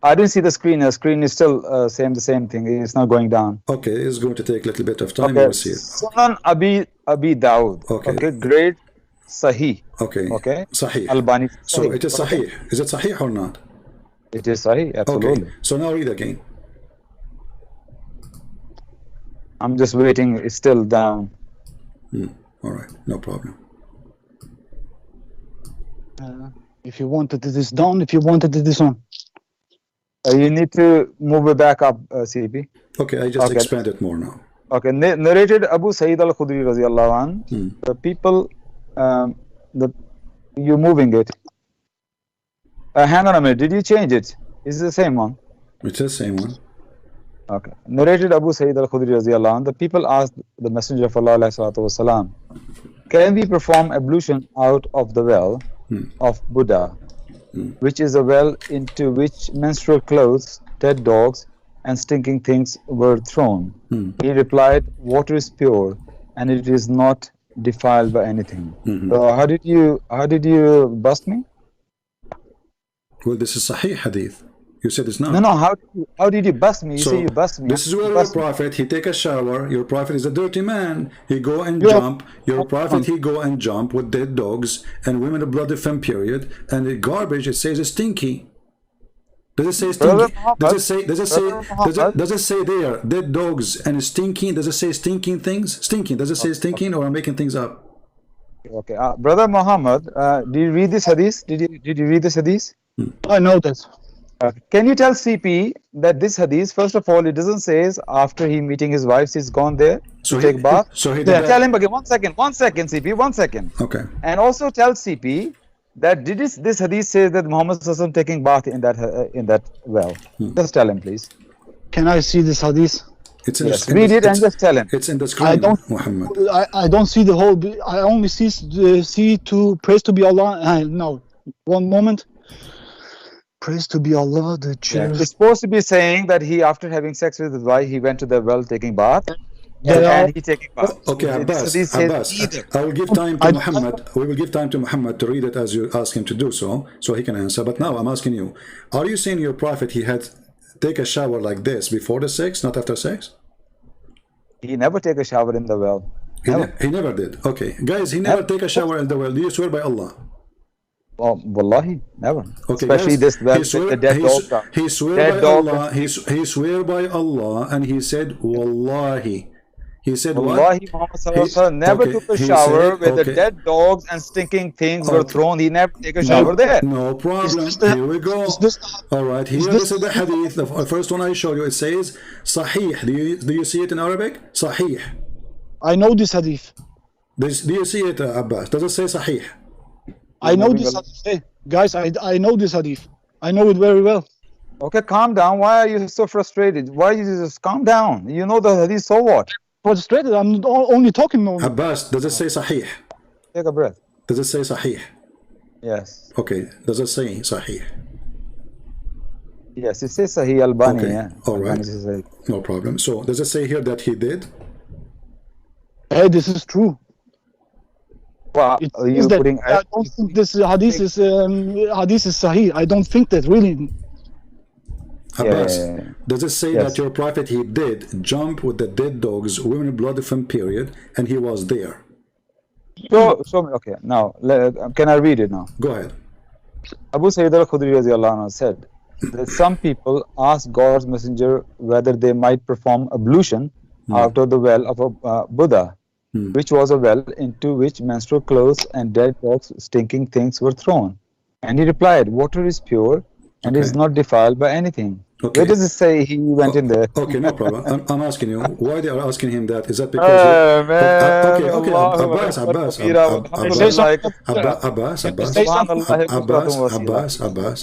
Speaker 3: I didn't see the screen. The screen is still the same thing. It's not going down.
Speaker 1: Okay, it's going to take a little bit of time.
Speaker 3: Okay.
Speaker 1: We'll see it.
Speaker 3: Sunan Abi Dawud.
Speaker 1: Okay.
Speaker 3: Grade Sahih.
Speaker 1: Okay.
Speaker 3: Okay.
Speaker 1: Sahih.
Speaker 3: Albani.
Speaker 1: So it is Sahih. Is it Sahih or not?
Speaker 3: It is Sahih. Absolutely.
Speaker 1: Okay. So now read again.
Speaker 3: I'm just waiting. It's still down.
Speaker 1: All right. No problem.
Speaker 2: If you wanted this down, if you wanted this on.
Speaker 3: You need to move it back up, CP.
Speaker 1: Okay, I just
Speaker 3: Okay.
Speaker 1: expand it more now.
Speaker 3: Okay, narrated Abu Sa'id al-Khudri radiallahu anh. The people, you're moving it. Hang on a minute, did you change it? Is it the same one?
Speaker 1: It's the same one.
Speaker 3: Okay. Narrated Abu Sa'id al-Khudri radiallahu anh. The people asked the Messenger of Allah alayhi salatu wasalam, can we perform ablution out of the well of Buddha, which is a well into which menstrual clothes, dead dogs, and stinking things were thrown? He replied, water is pure and it is not defiled by anything. So how did you bust me?
Speaker 1: Well, this is Sahih hadith. You said it's not.
Speaker 3: No, how did you bust me? You
Speaker 1: So,
Speaker 3: say you bust me.
Speaker 1: this is where
Speaker 3: You
Speaker 1: your
Speaker 3: bust me.
Speaker 1: prophet, he take a shower. Your prophet is a dirty man. He go and jump. Your prophet, he go and jump with dead dogs and women of bloody femme period. And the garbage, it says it's stinky. Does it say
Speaker 3: Brother
Speaker 1: stinky?
Speaker 3: Muhammad,
Speaker 1: Does it say there dead dogs and stinking? Does it say stinking things? Stinking. Does it say stinking, or I'm making things up?
Speaker 3: Okay, Brother Muhammad, did you read this hadith? Did you read this hadith?
Speaker 2: I know that.
Speaker 3: Can you tell CP that this hadith, first of all, it doesn't say after he meeting his wives, he's gone there
Speaker 1: So
Speaker 3: to
Speaker 1: he-
Speaker 3: take bath.
Speaker 1: so he did
Speaker 3: Yeah,
Speaker 1: that-
Speaker 3: tell him again. 1 second, CP, 1 second.
Speaker 1: Okay.
Speaker 3: And also tell CP that did this hadith says that Muhammad Sallallahu taking bath in that well. Just tell him, please.
Speaker 2: Can I see this hadith?
Speaker 1: It's in
Speaker 3: Yes,
Speaker 1: the,
Speaker 3: read it and just tell him.
Speaker 1: it's in the
Speaker 2: I
Speaker 1: screen,
Speaker 2: don't.
Speaker 1: Muhammad.
Speaker 2: I don't see the whole. I only see to praise to be Allah. No, one moment. Praise to be Allah, the
Speaker 3: Yeah.
Speaker 2: chair.
Speaker 3: It's supposed to be saying that he, after having sex with his wife, he went to the well taking bath,
Speaker 2: There are-
Speaker 3: and he taking bath.
Speaker 1: Okay,
Speaker 3: This
Speaker 1: Abbas,
Speaker 3: says
Speaker 1: Abbas,
Speaker 3: neither.
Speaker 1: I will give time to
Speaker 2: I-
Speaker 1: Muhammad. We will give time to Muhammad to read it as you ask him to do so he can answer. But now I'm asking you, are you saying your prophet he had take a shower like this before the sex, not after sex?
Speaker 3: He never take a shower in the well.
Speaker 1: He never did. Okay, guys, he never take a shower in the well. Do you swear by Allah?
Speaker 3: Oh, wallahi, never.
Speaker 1: Okay,
Speaker 3: Especially
Speaker 1: guys,
Speaker 3: this well
Speaker 1: he
Speaker 3: with
Speaker 1: swear,
Speaker 3: the dead dog.
Speaker 1: he swear
Speaker 3: Dead
Speaker 1: by
Speaker 3: dog.
Speaker 1: Allah. He swear by Allah, and he said, Wallahi. He said
Speaker 3: Wallahi,
Speaker 1: what?
Speaker 3: Muhammad Sallallahu Alaihi Wasallam never
Speaker 1: okay,
Speaker 3: took a
Speaker 1: he
Speaker 3: shower
Speaker 1: said-
Speaker 3: where the
Speaker 1: okay.
Speaker 3: dead dogs and stinking things were
Speaker 1: Okay.
Speaker 3: thrown. He never take a shower there.
Speaker 1: No problem.
Speaker 2: Is this-
Speaker 1: Here we go.
Speaker 2: is this-
Speaker 1: All right. Here,
Speaker 2: this-
Speaker 1: this is the hadith. The first one I show you. It says Sahih. Do you see it in Arabic? Sahih.
Speaker 2: I know this hadith.
Speaker 1: Do you see it, Abbas? Does it say Sahih?
Speaker 2: I know
Speaker 3: moving
Speaker 2: this
Speaker 3: along.
Speaker 2: hadith. Hey, guys, I know this hadith. I know it very well.
Speaker 3: Okay, calm down. Why are you so frustrated? Why you just calm down? You know the hadith, so what?
Speaker 2: Frustrated. I'm only talking now.
Speaker 1: Abbas, does it say Sahih?
Speaker 3: Take a breath.
Speaker 1: Does it say Sahih?
Speaker 3: Yes.
Speaker 1: Okay. Does it say Sahih?
Speaker 3: Yes, it says Sahih Albani.
Speaker 1: Okay,
Speaker 3: Yeah.
Speaker 1: all right.
Speaker 3: Albani says Sahih.
Speaker 1: No problem. So does it say here that he did?
Speaker 2: Hey, this is true.
Speaker 3: Well,
Speaker 2: It
Speaker 3: are
Speaker 2: is
Speaker 3: you
Speaker 2: that
Speaker 3: putting?
Speaker 2: I don't think this hadith is sahih. I don't think that really.
Speaker 1: Abbas,
Speaker 3: yeah.
Speaker 1: does it say
Speaker 3: Yes.
Speaker 1: that your prophet he did jump with the dead dogs, women blood from period, and he was there?
Speaker 3: Show me. Okay, now can I read it now?
Speaker 1: Go ahead.
Speaker 3: Abu Sayyid al-Khudri radiyallahu anhu said that some people ask God's messenger whether they might perform ablution out of the well of a Buddha, which was a well into which menstrual clothes and dead dogs, stinking things were thrown. And he replied, water is pure and is not defiled by anything.
Speaker 1: Okay.
Speaker 3: Where does it say he went in there?
Speaker 1: Okay, no problem. I'm asking you why they are asking him that. Is that because?
Speaker 3: man,
Speaker 1: Okay,
Speaker 3: Allahu
Speaker 1: Abbas,
Speaker 3: Akbar
Speaker 1: Abbas,
Speaker 3: kabira,
Speaker 1: Abbas,
Speaker 3: like-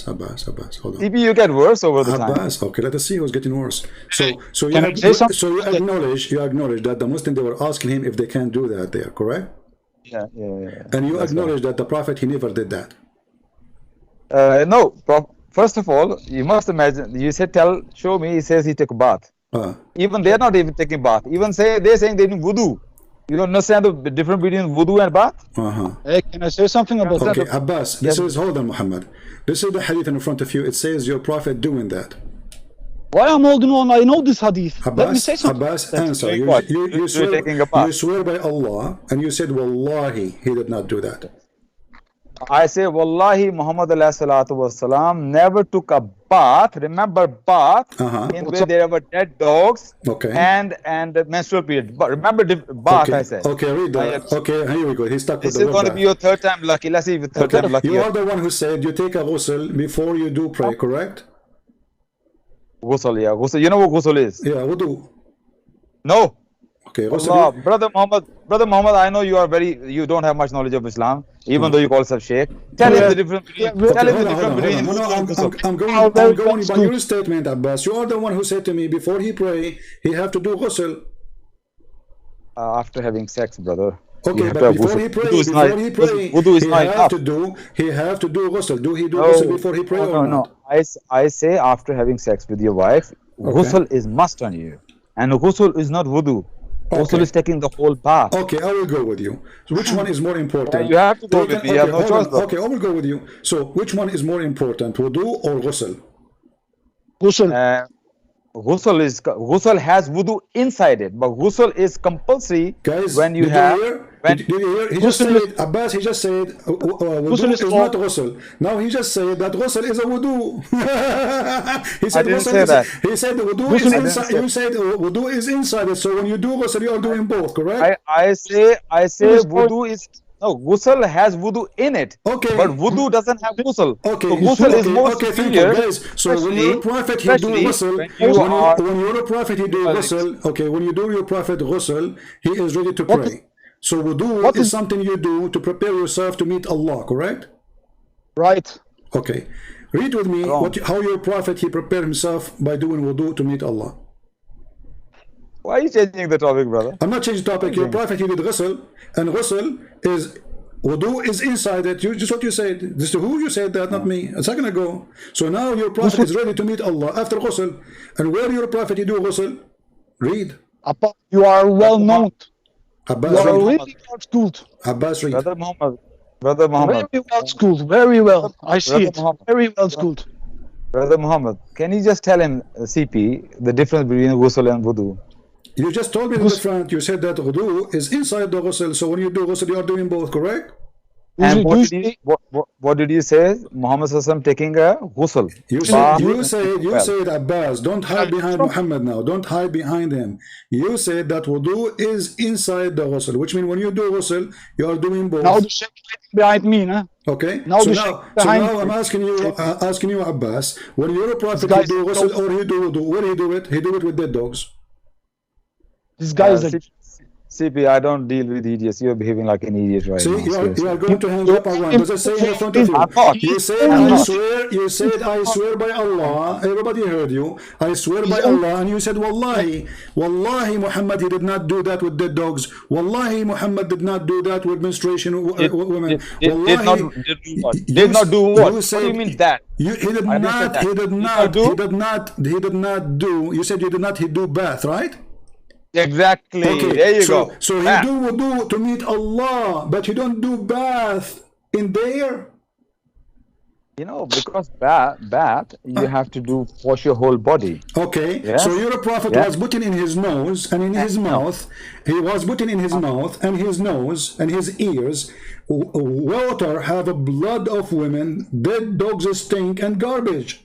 Speaker 1: Abbas, Abbas. Hold on.
Speaker 3: Maybe you get worse over the time.
Speaker 1: Abbas, okay, let us see who's getting worse. So
Speaker 2: Can I say something?
Speaker 1: so you acknowledge that the Muslim they were asking him if they can do that there, correct?
Speaker 3: Yeah.
Speaker 1: And you acknowledge that the Prophet he never did that.
Speaker 3: No, first of all, you must imagine, you said, show me, he says he took a bath. Even they're not even taking bath. Even they're saying they do wudu. You don't understand the difference between wudu and bath?
Speaker 2: Hey, can I say something about
Speaker 1: Okay,
Speaker 2: that?
Speaker 1: Abbas, this is, hold on, Muhammad. This is the hadith in front of you. It says your Prophet doing that.
Speaker 2: Why I'm holding on? I know this hadith. Let me
Speaker 1: Abbas,
Speaker 2: say something.
Speaker 1: Abbas, answer. You,
Speaker 3: what?
Speaker 1: you,
Speaker 3: You're
Speaker 1: swear,
Speaker 3: taking a bath.
Speaker 1: you swear by Allah, and you said, Wallahi, he did not do that.
Speaker 3: I say, Wallahi, Muhammad wasalam never took a bath. Remember bath, in where there were dead dogs
Speaker 1: Okay.
Speaker 3: and menstrual period. But remember bath,
Speaker 1: Okay,
Speaker 3: I said.
Speaker 1: okay, read that. Okay, here we go. He's stuck with
Speaker 3: This
Speaker 1: the
Speaker 3: is going to
Speaker 1: word
Speaker 3: be your third time lucky. Let's see if it's third
Speaker 1: Okay,
Speaker 3: time lucky.
Speaker 1: you are the one who said you take a ghusl before you do pray, correct?
Speaker 3: Ghusl, yeah. Ghusl. You know what ghusl is?
Speaker 1: Yeah, wudu.
Speaker 3: No.
Speaker 1: Okay,
Speaker 3: Allah,
Speaker 1: ghusl.
Speaker 3: brother Muhammad, I know you don't have much knowledge of Islam, even though you call yourself Sheikh. Tell him the difference between. Tell him the difference between.
Speaker 1: No, I'm
Speaker 2: very
Speaker 1: going by
Speaker 2: close
Speaker 1: your statement, Abbas. You are the one who said to me before he pray, he have to do ghusl.
Speaker 3: After having sex, brother. You
Speaker 1: Okay,
Speaker 3: have to
Speaker 1: but
Speaker 3: have
Speaker 1: before
Speaker 3: ghusl.
Speaker 1: he pray,
Speaker 3: Wudu is not- wudu is not enough.
Speaker 1: he have to do ghusl. Do he do ghusl before he pray or not?
Speaker 3: I say after having sex with your wife, ghusl is must on you, and ghusl is not wudu. Ghusl
Speaker 1: Okay.
Speaker 3: is taking the whole bath.
Speaker 1: Okay, I will go with you. So which one is more important?
Speaker 3: You have to go with me. You have no
Speaker 1: hold
Speaker 3: choice,
Speaker 1: on.
Speaker 3: bro.
Speaker 1: Okay, I will go with you. So which one is more important, wudu or ghusl?
Speaker 2: Ghusl.
Speaker 3: Ghusl has wudu inside it, but ghusl is compulsory
Speaker 1: Guys,
Speaker 3: when you
Speaker 1: did
Speaker 3: have.
Speaker 1: you hear?
Speaker 3: When,
Speaker 1: Did you hear? He just
Speaker 2: Ghusl
Speaker 1: said, Abbas, he just said, wudu
Speaker 2: Ghusl
Speaker 1: is
Speaker 2: is
Speaker 1: not
Speaker 2: for-
Speaker 1: ghusl. Now he just said that ghusl is a wudu. He said
Speaker 3: didn't
Speaker 1: ghusl
Speaker 3: say
Speaker 1: is,
Speaker 3: that.
Speaker 1: He said the wudu
Speaker 2: Ghusl
Speaker 1: is
Speaker 2: is-
Speaker 1: inside. You said wudu is inside it. So when you do ghusl, you are doing both, correct?
Speaker 3: I say
Speaker 2: is for-
Speaker 3: wudu is no ghusl has wudu in it.
Speaker 1: Okay.
Speaker 3: But wudu doesn't have ghusl.
Speaker 1: Okay,
Speaker 3: So ghusl is more
Speaker 1: okay, thank
Speaker 3: superior.
Speaker 1: you, guys. So when you're a prophet, he do
Speaker 3: especially
Speaker 1: ghusl.
Speaker 3: when you are-
Speaker 1: When you're a prophet, he do ghusl. Okay, when you do your prophet ghusl, he is ready to pray. So wudu is something you do to prepare yourself to meet Allah, correct?
Speaker 2: Right.
Speaker 1: Okay. Read with me
Speaker 3: Wrong.
Speaker 1: how your prophet he prepared himself by doing wudu to meet Allah.
Speaker 3: Why are you changing the topic, brother?
Speaker 1: I'm not changing topic. Your prophet, he did ghusl, and ghusl is wudu is inside it. You just what you said. This is who you said that, not me. A second ago. So now your prophet is ready to meet Allah after ghusl. And where your prophet he do ghusl? Read.
Speaker 2: Abbas, you are well known.
Speaker 1: Abbas,
Speaker 2: You are
Speaker 1: read.
Speaker 2: really well schooled.
Speaker 1: Abbas, read.
Speaker 3: Brother Muhammad. Brother Muhammad.
Speaker 2: Very well schooled. Very well. I see
Speaker 3: Brother
Speaker 2: it.
Speaker 3: Muhammad.
Speaker 2: Very well schooled.
Speaker 3: Brother Muhammad, can you just tell him, CP, the difference between ghusl and wudu?
Speaker 1: You just told me the different. You said that wudu is inside the ghusl. So when you do ghusl, you are doing both, correct?
Speaker 3: And what did,
Speaker 2: Usually-
Speaker 3: what did you say? Muhammad Sallallahu taking a ghusl.
Speaker 1: You said, Abbas, don't hide behind Muhammad now. Don't hide behind him. You said that wudu is inside the ghusl, which means when you do ghusl, you are doing both.
Speaker 2: Now the sheikh behind me, huh?
Speaker 1: Okay.
Speaker 2: Now
Speaker 1: So
Speaker 2: the
Speaker 1: now,
Speaker 2: sheikh behind
Speaker 1: I'm
Speaker 2: me.
Speaker 1: asking you, Abbas, when your prophet
Speaker 2: This
Speaker 1: he
Speaker 2: guy
Speaker 1: do
Speaker 2: is
Speaker 1: ghusl or he do wudu, where he do it? He do it with dead dogs.
Speaker 2: This guy is a
Speaker 3: CP, I don't deal with idiots. You're behaving like an idiot right
Speaker 1: See,
Speaker 3: now.
Speaker 1: you
Speaker 3: seriously.
Speaker 1: are going to hang up around. Does it say in the front of
Speaker 3: I'm not.
Speaker 1: you? You said,
Speaker 3: I'm
Speaker 1: I
Speaker 3: not.
Speaker 1: swear, you said, I swear by Allah. Everybody heard you. I swear by Allah. And you said, Wallahi, Wallahi, Muhammad, he did not do that with dead dogs. Wallahi, Muhammad did not do that with menstruation women.
Speaker 3: Did not do what? Did not do what? What do you mean that?
Speaker 1: He did
Speaker 3: I didn't say
Speaker 1: not,
Speaker 3: that.
Speaker 1: he did not do, you said you did not, he do bath, right?
Speaker 3: Exactly.
Speaker 1: Okay,
Speaker 3: There you go.
Speaker 1: So he
Speaker 3: Bath.
Speaker 1: do wudu to meet Allah, but he don't do bath in there.
Speaker 3: You know, because bath, you have to do wash your whole body.
Speaker 1: Okay,
Speaker 3: Yes.
Speaker 1: so your prophet
Speaker 3: Yeah.
Speaker 1: was putting in his nose and in his mouth. He was putting in his mouth and his nose and his ears. Water have a blood of women, dead dogs stink and garbage.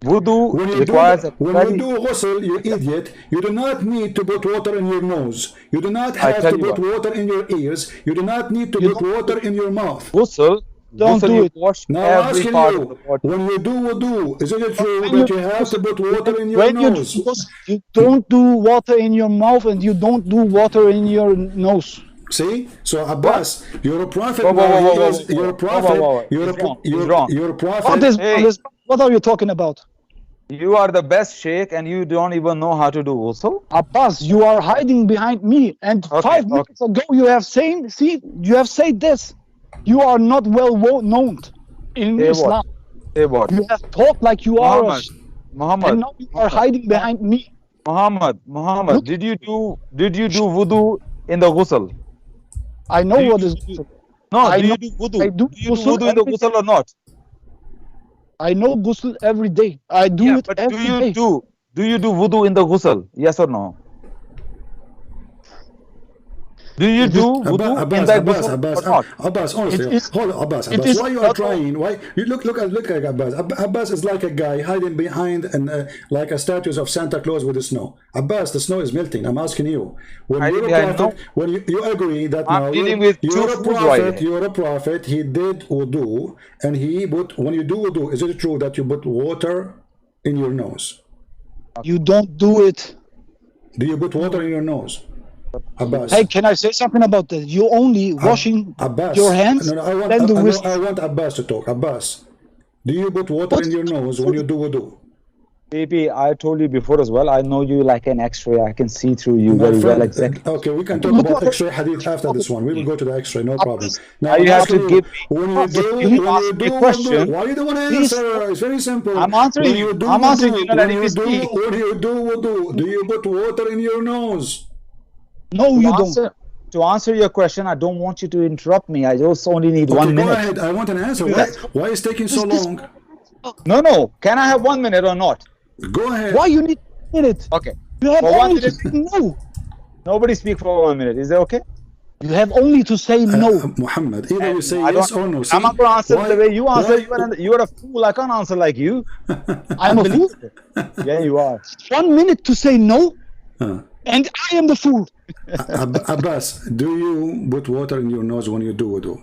Speaker 3: Wudu
Speaker 1: When you
Speaker 3: requires
Speaker 1: do,
Speaker 3: a
Speaker 1: when
Speaker 3: very...
Speaker 1: you do ghusl, you idiot, you do not need to put water in your nose. You do not
Speaker 3: I
Speaker 1: have
Speaker 3: tell
Speaker 1: to
Speaker 3: you
Speaker 1: put
Speaker 3: what.
Speaker 1: water in your ears. You do not need to
Speaker 2: You
Speaker 1: put
Speaker 2: don't-
Speaker 1: water in your mouth.
Speaker 3: Ghusl,
Speaker 2: Don't
Speaker 3: ghusl,
Speaker 2: do
Speaker 3: you
Speaker 2: it.
Speaker 3: wash
Speaker 1: Now I'm
Speaker 3: every
Speaker 1: asking
Speaker 3: part of the
Speaker 1: you,
Speaker 3: body.
Speaker 1: when you do wudu, is it true
Speaker 2: When
Speaker 1: that
Speaker 2: you-
Speaker 1: you have to put water in your
Speaker 2: When you
Speaker 1: nose?
Speaker 2: do ghusl, you don't do water in your mouth and you don't do water in your nose.
Speaker 1: See, so Abbas, you're a prophet
Speaker 3: Whoa, whoa,
Speaker 1: now.
Speaker 3: whoa,
Speaker 1: He
Speaker 3: whoa,
Speaker 1: is,
Speaker 3: whoa,
Speaker 1: you're a
Speaker 3: whoa,
Speaker 1: prophet.
Speaker 3: whoa, whoa.
Speaker 1: You're
Speaker 3: He's
Speaker 1: a
Speaker 3: wrong. He's wrong.
Speaker 1: you're a prophet.
Speaker 2: What are you talking about?
Speaker 3: You are the best sheikh and you don't even know how to do ghusl?
Speaker 2: Abbas, you are hiding behind me. And
Speaker 3: Okay,
Speaker 2: 5 minutes ago, you have said this. You are not well known in
Speaker 3: Say
Speaker 2: Islam.
Speaker 3: Say what?
Speaker 2: You have talked like you are,
Speaker 3: Muhammad,
Speaker 2: and
Speaker 3: Muhammad,
Speaker 2: now you are hiding behind me.
Speaker 3: Muhammad,
Speaker 2: Look-
Speaker 3: did you do wudu in the ghusl?
Speaker 2: I know
Speaker 3: Do
Speaker 2: what
Speaker 3: you
Speaker 2: is.
Speaker 3: do- No,
Speaker 2: I
Speaker 3: do
Speaker 2: know-
Speaker 3: you do wudu?
Speaker 2: I do
Speaker 3: Do you do
Speaker 2: ghusl
Speaker 3: wudu in the
Speaker 2: every
Speaker 3: ghusl or not?
Speaker 2: I know ghusl every day. I do it
Speaker 3: but
Speaker 2: every day.
Speaker 3: do you do wudu in the ghusl? Yes or no? Do you do wudu in that ghusl or not?
Speaker 1: Abbas, honestly,
Speaker 2: It is-
Speaker 1: hold on, Abbas,
Speaker 2: it is
Speaker 1: why you are
Speaker 2: not-
Speaker 1: trying? Why you look at Abbas? Abbas is like a guy hiding behind and like a statues of Santa Claus with the snow. Abbas, the snow is melting. I'm asking you, when
Speaker 3: Hiding
Speaker 1: you're a
Speaker 3: behind
Speaker 1: prophet, when you agree that
Speaker 3: I'm
Speaker 1: now
Speaker 3: dealing with
Speaker 1: you're
Speaker 3: two
Speaker 1: a
Speaker 3: foods
Speaker 1: prophet,
Speaker 3: right
Speaker 1: you're a prophet. He did wudu, and he put when you do wudu, is it true that you put water in your nose?
Speaker 2: You don't do it.
Speaker 1: Do you put water in your nose? Abbas.
Speaker 2: Hey, can I say something about that? You only washing
Speaker 1: Abbas.
Speaker 2: your hands,
Speaker 1: No, I want,
Speaker 2: then the wrist.
Speaker 1: I want Abbas to talk. Abbas, do you put water in your nose when you do wudu?
Speaker 3: Baby, I told you before as well. I know you like an X-ray. I can see through you
Speaker 1: My
Speaker 3: very well.
Speaker 1: friend,
Speaker 3: Exactly.
Speaker 1: okay, we can talk
Speaker 2: Look
Speaker 1: about
Speaker 2: what-
Speaker 1: X-ray hadith after this one. We will go to the X-ray, no problem. Now,
Speaker 3: you
Speaker 1: I'm
Speaker 3: have
Speaker 1: asking
Speaker 3: to give me-
Speaker 1: when you do,
Speaker 3: Can you
Speaker 1: when
Speaker 3: ask
Speaker 1: you
Speaker 3: me a
Speaker 1: do
Speaker 3: question?
Speaker 1: wudu, why you don't want to
Speaker 3: Please.
Speaker 1: answer? It's very simple.
Speaker 3: I'm answering
Speaker 1: When
Speaker 3: you.
Speaker 1: do
Speaker 3: I'm answering
Speaker 1: wudu,
Speaker 3: you, not
Speaker 1: when
Speaker 3: letting
Speaker 1: you
Speaker 3: me
Speaker 1: do,
Speaker 3: speak.
Speaker 1: when you do wudu, do you put water in your nose?
Speaker 2: No, you don't.
Speaker 3: To answer your question, I don't want you to interrupt me. I just only need
Speaker 1: Okay,
Speaker 3: 1
Speaker 1: go
Speaker 3: minute.
Speaker 1: ahead. I want an answer.
Speaker 3: Yes.
Speaker 1: Why is taking so long?
Speaker 3: No. Can I have 1 minute or not?
Speaker 1: Go ahead.
Speaker 2: Why you need a minute?
Speaker 3: Okay.
Speaker 2: You have
Speaker 3: For 1
Speaker 2: only to
Speaker 3: minute.
Speaker 2: say no.
Speaker 3: Nobody speak for 1 minute. Is that okay?
Speaker 2: You have only to say no.
Speaker 1: Muhammad, either you say
Speaker 3: I
Speaker 1: yes
Speaker 3: don't-
Speaker 1: or no.
Speaker 3: I'm not going to answer
Speaker 1: why-
Speaker 3: the way you answer.
Speaker 1: why-
Speaker 3: You are a fool. I can't answer like you.
Speaker 2: I'm a fool.
Speaker 3: Yeah, you are.
Speaker 2: 1 minute to say no,
Speaker 1: Huh.
Speaker 2: and I am the fool.
Speaker 1: Abbas, do you put water in your nose when you do wudu?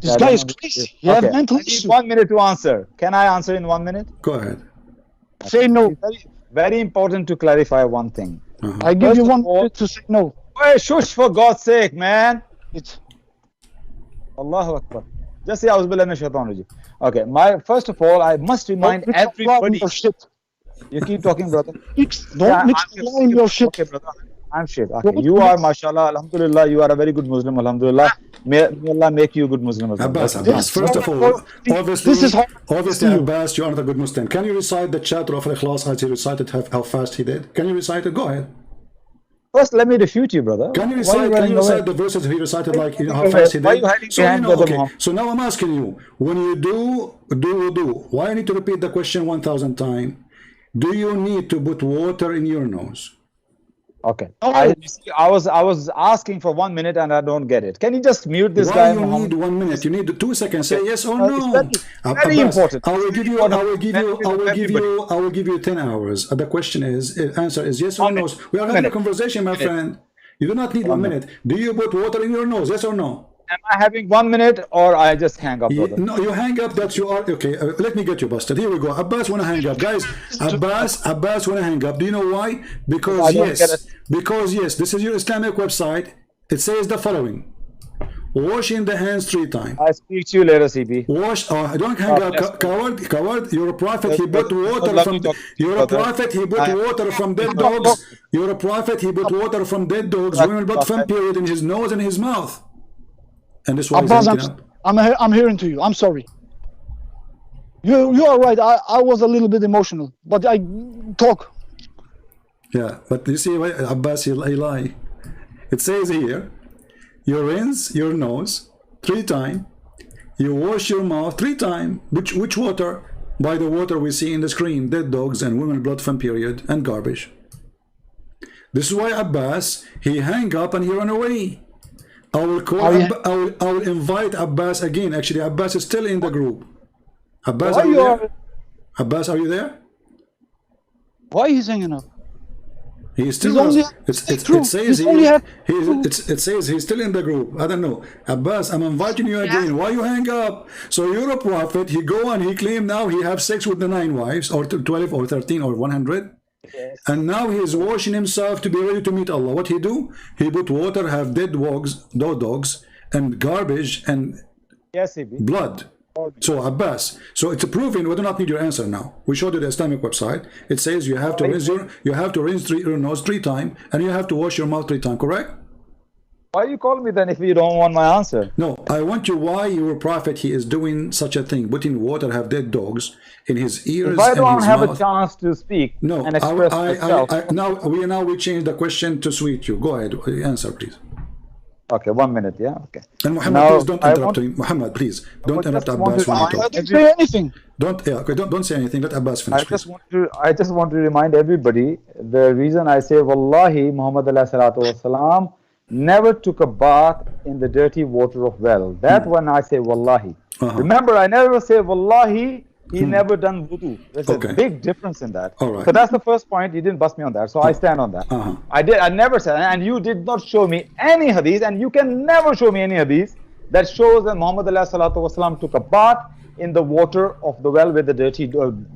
Speaker 2: This guy is crazy. He have mental
Speaker 3: I need
Speaker 2: issue.
Speaker 3: 1 minute to answer. Can I answer in 1 minute?
Speaker 1: Go ahead.
Speaker 2: Say no.
Speaker 3: Very important to clarify one thing.
Speaker 2: I give
Speaker 3: First
Speaker 2: you
Speaker 3: of
Speaker 2: 1
Speaker 3: all-
Speaker 2: minute to say no.
Speaker 3: Hey, shush for God's sake, man.
Speaker 2: It's
Speaker 3: Allahu Akbar. Just say Auzubillah minash shaitanir rajim. Okay, first of all, I must remind everybody.
Speaker 2: Your shit.
Speaker 3: You keep talking, brother.
Speaker 2: Don't mix the law in your shit.
Speaker 3: Okay, brother. I'm shit. Okay. You are, mashallah, alhamdulillah, you are a very good Muslim, alhamdulillah. May Allah make you a good Muslim as well.
Speaker 1: Abbas,
Speaker 3: That's
Speaker 1: Abbas, first of all,
Speaker 2: This is
Speaker 1: obviously, Abbas, you are not a good Muslim. Can you recite the chapter of Al-Ikhlas as he recited how fast he did? Can you recite it? Go ahead.
Speaker 3: First, let me refute you, brother.
Speaker 1: Can you
Speaker 3: Why are
Speaker 1: recite,
Speaker 3: running away?
Speaker 1: the verses he recited, like, you know, how fast he did?
Speaker 3: Why are you hiding behind Brother
Speaker 1: okay.
Speaker 3: Muhammad?
Speaker 1: So now I'm asking you, when you do wudu, why I need to repeat the question 1,000 times? Do you need to put water in your nose?
Speaker 3: Okay. I was asking for 1 minute and I don't get it. Can you just mute this guy?
Speaker 1: Why you need 1 minute? You need 2 seconds. Say yes or no.
Speaker 3: It's very important.
Speaker 1: I will give you 10 hours. The question is, answer is yes or no. We are having a conversation, my friend. You do not need 1 minute. Do you put water in your nose? Yes or no?
Speaker 3: Am I having 1 minute or I just hang up, brother?
Speaker 1: No, you hang up. That you are okay. Let me get you busted. Here we go. Abbas wanna hang up, guys. Abbas wanna hang up. Do you know why? Because yes, this is your Islamic website. It says the following: washing the hands 3 times.
Speaker 3: I speak to you later, CB.
Speaker 1: Wash. Don't hang up, coward. You're a prophet. He put water from. You're a prophet. He put water from dead dogs. You're a prophet. He put water from dead dogs. Women blood from period in his nose and his mouth. And this one
Speaker 2: Abbas, I'm hearing to you. I'm sorry. You are right. I was a little bit emotional, but I talk.
Speaker 1: Yeah, but you see, Abbas, he lie. It says here, you rinse your nose 3 times, you wash your mouth 3 times. Which water? By the water we see in the screen: dead dogs and women blood from period and garbage. This is why Abbas, he hang up and he run away. I will call. I will invite Abbas again. Actually, Abbas is still in the group. Abbas, are you there? Abbas, are you there?
Speaker 2: Why is he hanging up?
Speaker 1: He is still. It says he's still in the group. I don't know. Abbas, I'm inviting you again. Why you hang up? So you're a prophet. He go and he claim now he have sex with the 9 wives, or 12, or 13, or 100. Yes. And now he is washing himself to be ready to meet Allah. What he do? He put water, have dead dogs, and garbage and blood. So Abbas, so it's proven. We do not need your answer now. We showed you the Islamic website. It says you have to rinse your nose 3 times, and you have to wash your mouth 3 times. Correct?
Speaker 3: Why you call me then if you don't want my answer?
Speaker 1: No, I want you. Why your prophet he is doing such a thing, putting water, have dead dogs in his ears.
Speaker 3: If I don't
Speaker 1: and his
Speaker 3: have
Speaker 1: mouth.
Speaker 3: a chance to speak
Speaker 1: No,
Speaker 3: and express myself.
Speaker 1: Now we change the question to suit you. Go ahead, answer please.
Speaker 3: Okay, 1 minute, yeah, okay.
Speaker 1: And Muhammad, please don't interrupt him. Muhammad, please don't interrupt Abbas when he talks.
Speaker 2: I didn't say anything.
Speaker 1: Don't say anything. Let Abbas finish.
Speaker 3: I just want to remind everybody the reason I say Wallahi Muhammad ﷺ never took a bath in the dirty water of well. That when I say Wallahi. Remember, I never say Wallahi. He never done wudu. There's a big difference in that.
Speaker 1: All right.
Speaker 3: So that's the first point. You didn't bust me on that. So I stand on that. I never said, and you did not show me any hadith, and you can never show me any hadith that shows that Muhammad ﷺ took a bath in the water of the well where the dirty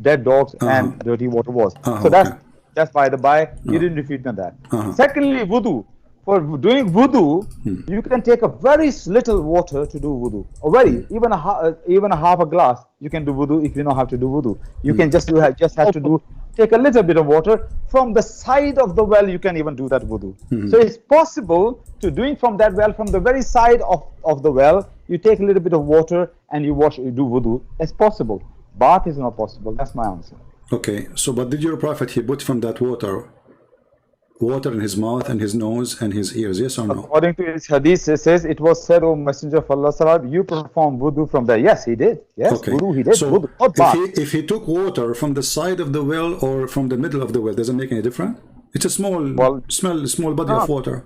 Speaker 3: dead dogs and dirty water was. So that's by the by. You didn't refute me on that. Secondly, wudu. For doing wudu, you can take a very little water to do wudu. Already, even a half a glass, you can do wudu if you know how to do wudu. You can just have to take a little bit of water from the side of the well. You can even do that wudu. So it's possible to doing from that well, from the very side of the well. You take a little bit of water and you do wudu. It's possible. Bath is not possible. That's my answer.
Speaker 1: Okay. So, but did your prophet he put from that water in his mouth and his nose and his ears, yes or no?
Speaker 3: According to his hadith, it says it was said, O Messenger of Allah, you perform wudu from there. Yes, he did. Yes, wudu, he did.
Speaker 1: So
Speaker 3: wudu,
Speaker 1: if he took water from the side of the well or from the middle of the well, does it make any difference? It's a small body of water.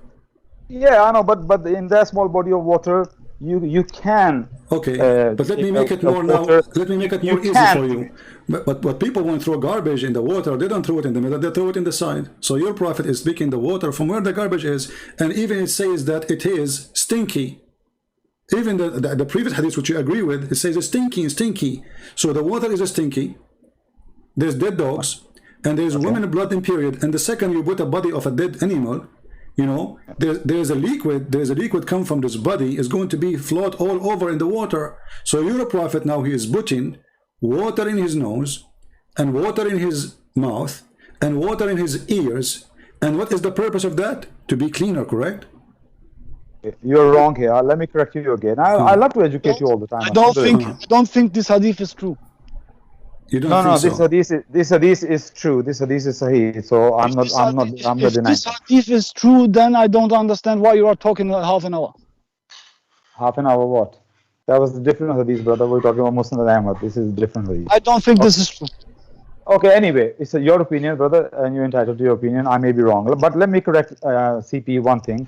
Speaker 3: Yeah, I know, but in that small body of water, you can.
Speaker 1: Okay, but let me make it more now. Let me make it more easy for you. But people won't throw garbage in the water. They don't throw it in the middle. They throw it in the side. So your prophet is picking the water from where the garbage is, and even it says that it is stinky. Even the previous hadith, which you agree with, it says it's stinky. So the water is stinky. There's dead dogs, and there's women blood in period. And the second you put a body of a dead animal, you know, there's a liquid come from this body is going to be float all over in the water. So you're a prophet now. He is putting water in his nose and water in his mouth and water in his ears. And what is the purpose of that? To be cleaner, correct?
Speaker 3: You're wrong here. Let me correct you again. I love to educate you all the time.
Speaker 2: I don't think this hadith is true.
Speaker 1: You don't
Speaker 3: No,
Speaker 1: think so?
Speaker 3: this hadith is true. This hadith is sahih. So I'm not denying.
Speaker 2: If this hadith is true, then I don't understand why you are talking half an hour.
Speaker 3: Half an hour what? That was a different hadith, brother. We're talking about Muslim Ahmad. This is different hadith.
Speaker 2: I don't think this is true.
Speaker 3: Okay, anyway, it's your opinion, brother, and you're entitled to your opinion. I may be wrong, but let me correct CP one thing.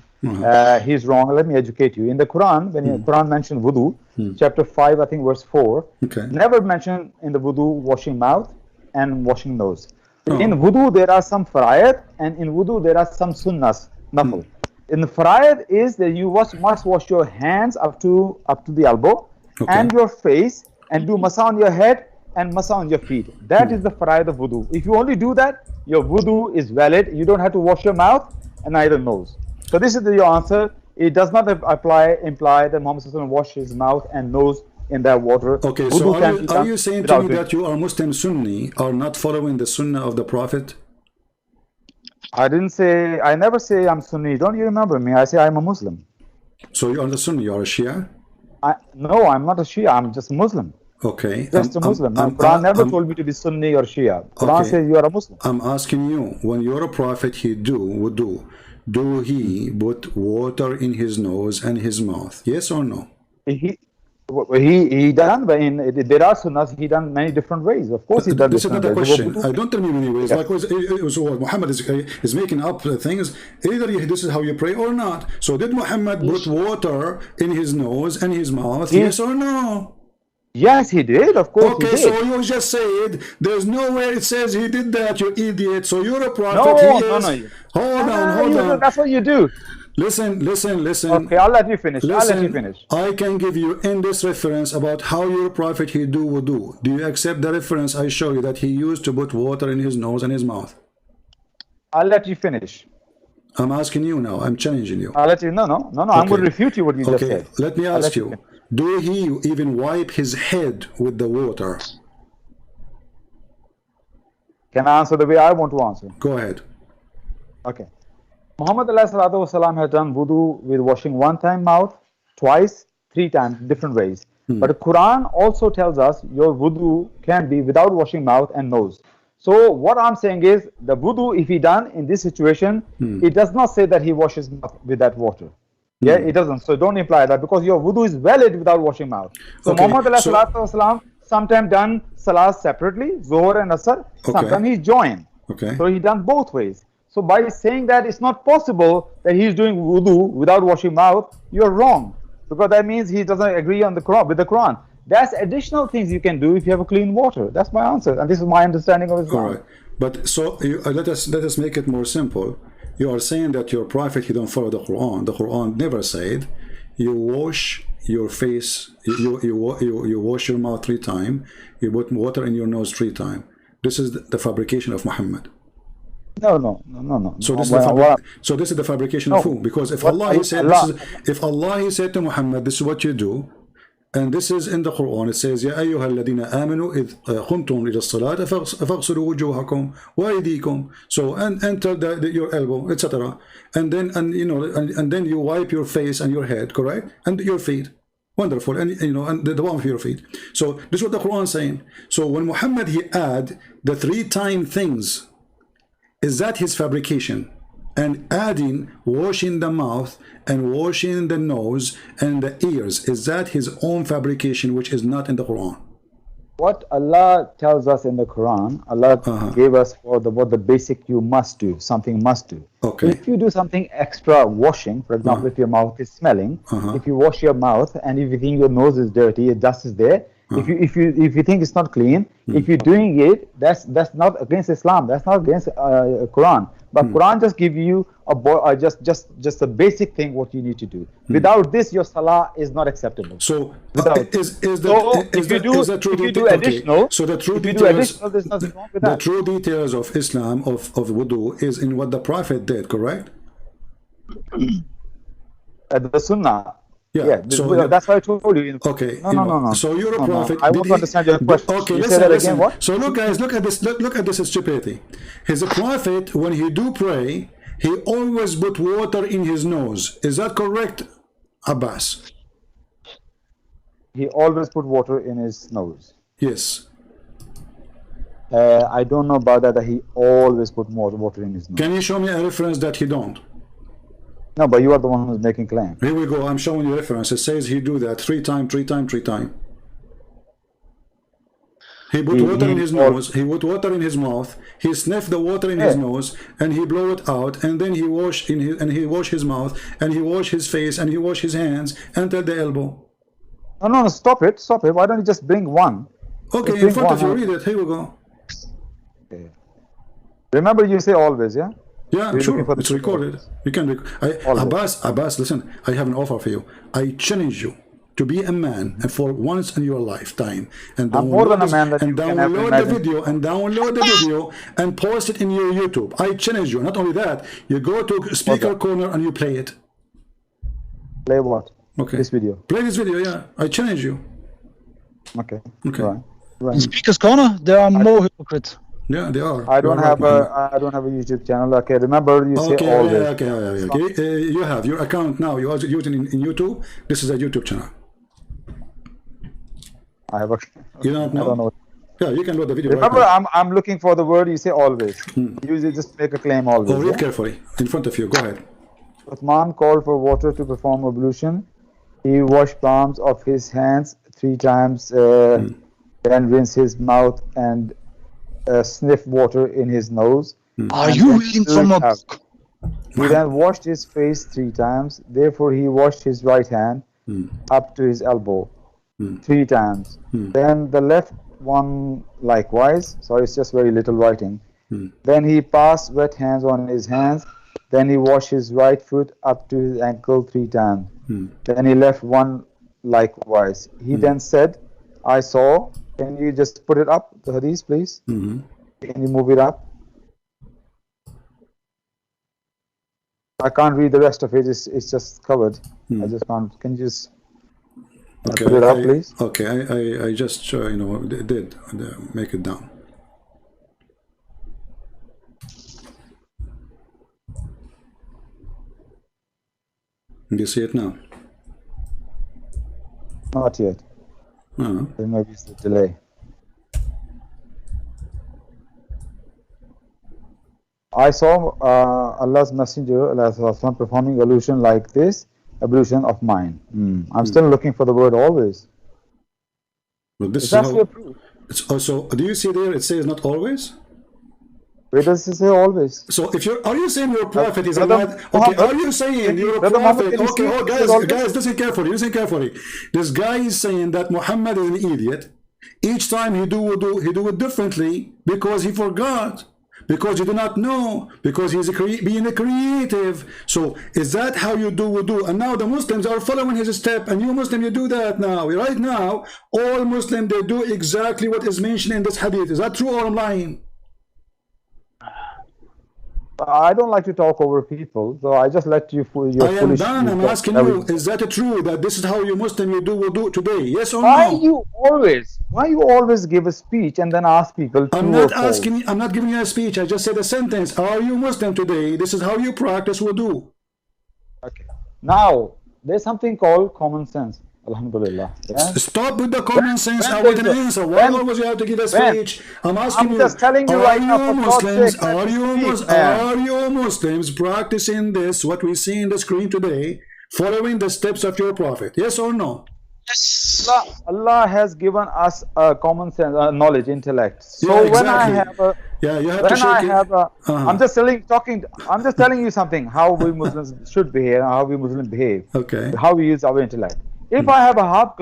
Speaker 3: He's wrong. Let me educate you. In the Quran, when the Quran mentioned wudu, chapter 5, I think verse 4, never mentioned in the wudu washing mouth and washing nose. In wudu, there are some fara'id, and in wudu, there are some sunnas, nafil. In the fara'id is that you must wash your hands up to the elbow and your face, and do masa on your head and masa on your feet. That is the fara'id of wudu. If you only do that, your wudu is valid. You don't have to wash your mouth and neither nose. So this is your answer. It does not imply that Muhammad washed his mouth and nose in that water.
Speaker 1: Okay, so are you saying to me that you are Muslim Sunni, are not following the Sunnah of the Prophet?
Speaker 3: I never say I'm Sunni. Don't you remember me? I say I'm a Muslim.
Speaker 1: So you are the Sunni, you are a Shia?
Speaker 3: No, I'm not a Shia. I'm just Muslim.
Speaker 1: Okay.
Speaker 3: Just a Muslim. Quran never told me to be Sunni or Shia. Quran says you are a Muslim.
Speaker 1: I'm asking you, when you're a prophet, he put water in his nose and his mouth? Yes or no?
Speaker 3: He done, but there are sunnahs he done many different ways. Of course he done.
Speaker 1: This is not a question. I don't tell me many ways. Like Muhammad is making up things. Either this is how you pray or not. So did Muhammad put water in his nose and his mouth? Yes or no?
Speaker 3: Yes, he did. Of course.
Speaker 1: Okay,
Speaker 3: he did.
Speaker 1: So you just said there's nowhere it says he did that. You idiot. So you're a prophet.
Speaker 3: No.
Speaker 1: Hold on.
Speaker 3: That's what you do.
Speaker 1: Listen.
Speaker 3: Okay, I'll let you finish.
Speaker 1: I can give you in this reference about how your prophet he do wudu. Do you accept the reference I show you that he used to put water in his nose and his mouth?
Speaker 3: I'll let you finish.
Speaker 1: I'm asking you now. I'm challenging you.
Speaker 3: I'll let you. No. Okay. I'm going to refute you what you just said.
Speaker 1: Let me ask you. Do he even wipe his head with the water?
Speaker 3: Can I answer the way I want to answer?
Speaker 1: Go ahead.
Speaker 3: Okay. Muhammad ﷺ has done wudu with washing one time mouth, twice, 3 times, different ways. But the Quran also tells us your wudu can be without washing mouth and nose. So what I'm saying is the wudu, if he done in this situation, it does not say that he washes mouth with that water. Yeah, it doesn't. So don't imply that, because your wudu is valid without washing mouth. So Muhammad ﷺ sometimes done salah separately, Zohar and Asr. Sometimes he joined. So he done both ways. So by saying that it's not possible that he's doing wudu without washing mouth, you're wrong, because that means he doesn't agree on the Quran with the Quran. That's additional things you can do if you have a clean water. That's my answer, and this is my understanding of Islam.
Speaker 1: All right, but so let us make it more simple. You are saying that your prophet he don't follow the Quran. The Quran never said you wash your face, you wash your mouth 3 times, you put water in your nose 3 times. This is the fabrication of Muhammad.
Speaker 3: No.
Speaker 1: So this is the fabrication of who? Because if Allah he said if Allah he said to Muhammad, this is what you do, and this is in the Quran, it says يا أيها الذين آمنوا إذ قمتم إلى الصلاة فاغسلوا وجوهكم وأيديكم. So and enter your elbow, etc. And then you wipe your face and your head, correct? And your feet. Wonderful. And and the bottom of your feet. So this is what the Quran is saying. So when Muhammad he add the 3 time things, is that his fabrication? And adding washing the mouth and washing the nose and the ears, is that his own fabrication, which is not in the Quran?
Speaker 3: What Allah tells us in the Quran, Allah gave us what the basic you must do, something must do.
Speaker 1: Okay.
Speaker 3: If you do something extra washing, for example, if your mouth is smelling, if you wash your mouth and if you think your nose is dirty, dust is there, if you think it's not clean, if you're doing it, that's not against Islam, that's not against Quran. But Quran just give you just a basic thing what you need to do. Without this, your salah is not acceptable.
Speaker 1: So
Speaker 3: if you do additional,
Speaker 1: so the true
Speaker 3: details, there's nothing wrong with that.
Speaker 1: The true details of Islam of wudu is in what the Prophet did, correct?
Speaker 3: The Sunnah.
Speaker 1: Yeah. So
Speaker 3: that's why I told you.
Speaker 1: okay.
Speaker 3: No.
Speaker 1: So you're a prophet.
Speaker 3: I
Speaker 1: Did
Speaker 3: want
Speaker 1: he-
Speaker 3: to understand your question.
Speaker 1: Okay,
Speaker 3: You say
Speaker 1: listen,
Speaker 3: that
Speaker 1: listen.
Speaker 3: again. What?
Speaker 1: So look, guys, look at this. Look at this stupidity. He's a prophet. When he do pray, he always put water in his nose. Is that correct, Abbas?
Speaker 3: He always put water in his nose.
Speaker 1: Yes.
Speaker 3: I don't know about that. That he always put more water in his nose.
Speaker 1: Can you show me a reference that he don't?
Speaker 3: No, but you are the one who's making claim.
Speaker 1: Here we go. I'm showing you reference. It says he do that 3 times, 3 times, 3 times. He put water in his nose. He put water in his mouth. He sniffed the water in his nose, and he blow it out. And then he wash he wash his mouth, and he wash his face, and he wash his hands until the elbow.
Speaker 3: No, stop it. Why don't you just bring one?
Speaker 1: Okay, in front of you, read it. Here we go.
Speaker 3: Okay. Remember, you say always, yeah?
Speaker 1: Yeah, sure. It's recorded. You can Abbas, listen. I have an offer for you. I challenge you to be a man and for once in your lifetime and download the video and post it in your YouTube. I challenge you. Not only that, you go to speaker corner and you play it.
Speaker 3: Play what?
Speaker 1: Okay.
Speaker 3: This video.
Speaker 1: Play this video. Yeah, I challenge you.
Speaker 3: Okay.
Speaker 1: Okay.
Speaker 2: In Speaker's Corner, there are more hypocrites.
Speaker 1: Yeah, they are.
Speaker 3: I don't have a YouTube channel. Okay, remember you say always.
Speaker 1: Okay. You have your account now. You are using in YouTube. This is a YouTube channel.
Speaker 3: I have a.
Speaker 1: You don't know?
Speaker 3: I don't know.
Speaker 1: Yeah, you can load the video.
Speaker 3: Remember, I'm looking for the word. You say always. You just make a claim always.
Speaker 1: Oh, read carefully in front of you. Go ahead.
Speaker 3: Uthman called for water to perform ablution. He washed palms of his hands 3 times, then rinsed his mouth and sniffed water in his nose.
Speaker 2: Are you reading from a book?
Speaker 3: He then washed his face 3 times. Therefore, he washed his right hand up to his elbow 3 times. Then the left one likewise. Sorry, it's just very little writing. Then he passed wet hands on his hands. Then he washed his right foot up to his ankle 3 times. Then he left one likewise. He then said, I saw. Can you just put it up, the hadith, please? Can you move it up? I can't read the rest of it. It's just covered. I just can't. Can you just put it up, please?
Speaker 1: Okay, I just did make it down. You see it now?
Speaker 3: Not yet. There may be a delay. I saw Allah's Messenger performing ablution like this, ablution of mine. I'm still looking for the word always.
Speaker 1: Well, this is how, it's also. Do you see there? It says not always.
Speaker 3: Where does it say always?
Speaker 1: So if are you saying your prophet is a man? Okay, are you saying you're a prophet? Okay, guys, listen carefully. This guy is saying that Muhammad is an idiot. Each time he do it differently because he forgot, because you do not know, because he's being a creative. So is that how you do wudu? And now the Muslims are following his step, and you Muslim, you do that now. Right now, all Muslims, they do exactly what is mentioned in this hadith. Is that true or I'm lying?
Speaker 3: I don't like to talk over people, so I just let you.
Speaker 1: I am done. I'm asking you: is that true that this is how you Muslim you do wudu today? Yes or
Speaker 3: Why
Speaker 1: no?
Speaker 3: Why you always give a speech and then ask people?
Speaker 1: I'm not asking. I'm not giving you a speech. I just said a sentence. Are you Muslim today? This is how you practice wudu.
Speaker 3: Okay. Now there's something called common sense. Alhamdulillah. Yeah?
Speaker 1: Stop with the common sense. I want an answer. Why always you have to give a speech? I'm asking you.
Speaker 3: Just telling you right now,
Speaker 1: Muslims, are you Muslims practicing this, what we see in the screen today, following the steps of your prophet? Yes or no?
Speaker 2: Yes.
Speaker 3: Allah has given us a common sense, knowledge, intellect. So
Speaker 1: yeah, exactly.
Speaker 3: When I have a,
Speaker 1: you have to shake it.
Speaker 3: I'm just telling you something. How we Muslims should behave, and how we Muslims behave.
Speaker 1: Okay.
Speaker 3: How we use our intellect. If I have a half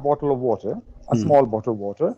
Speaker 3: bottle of water, a small bottle of water,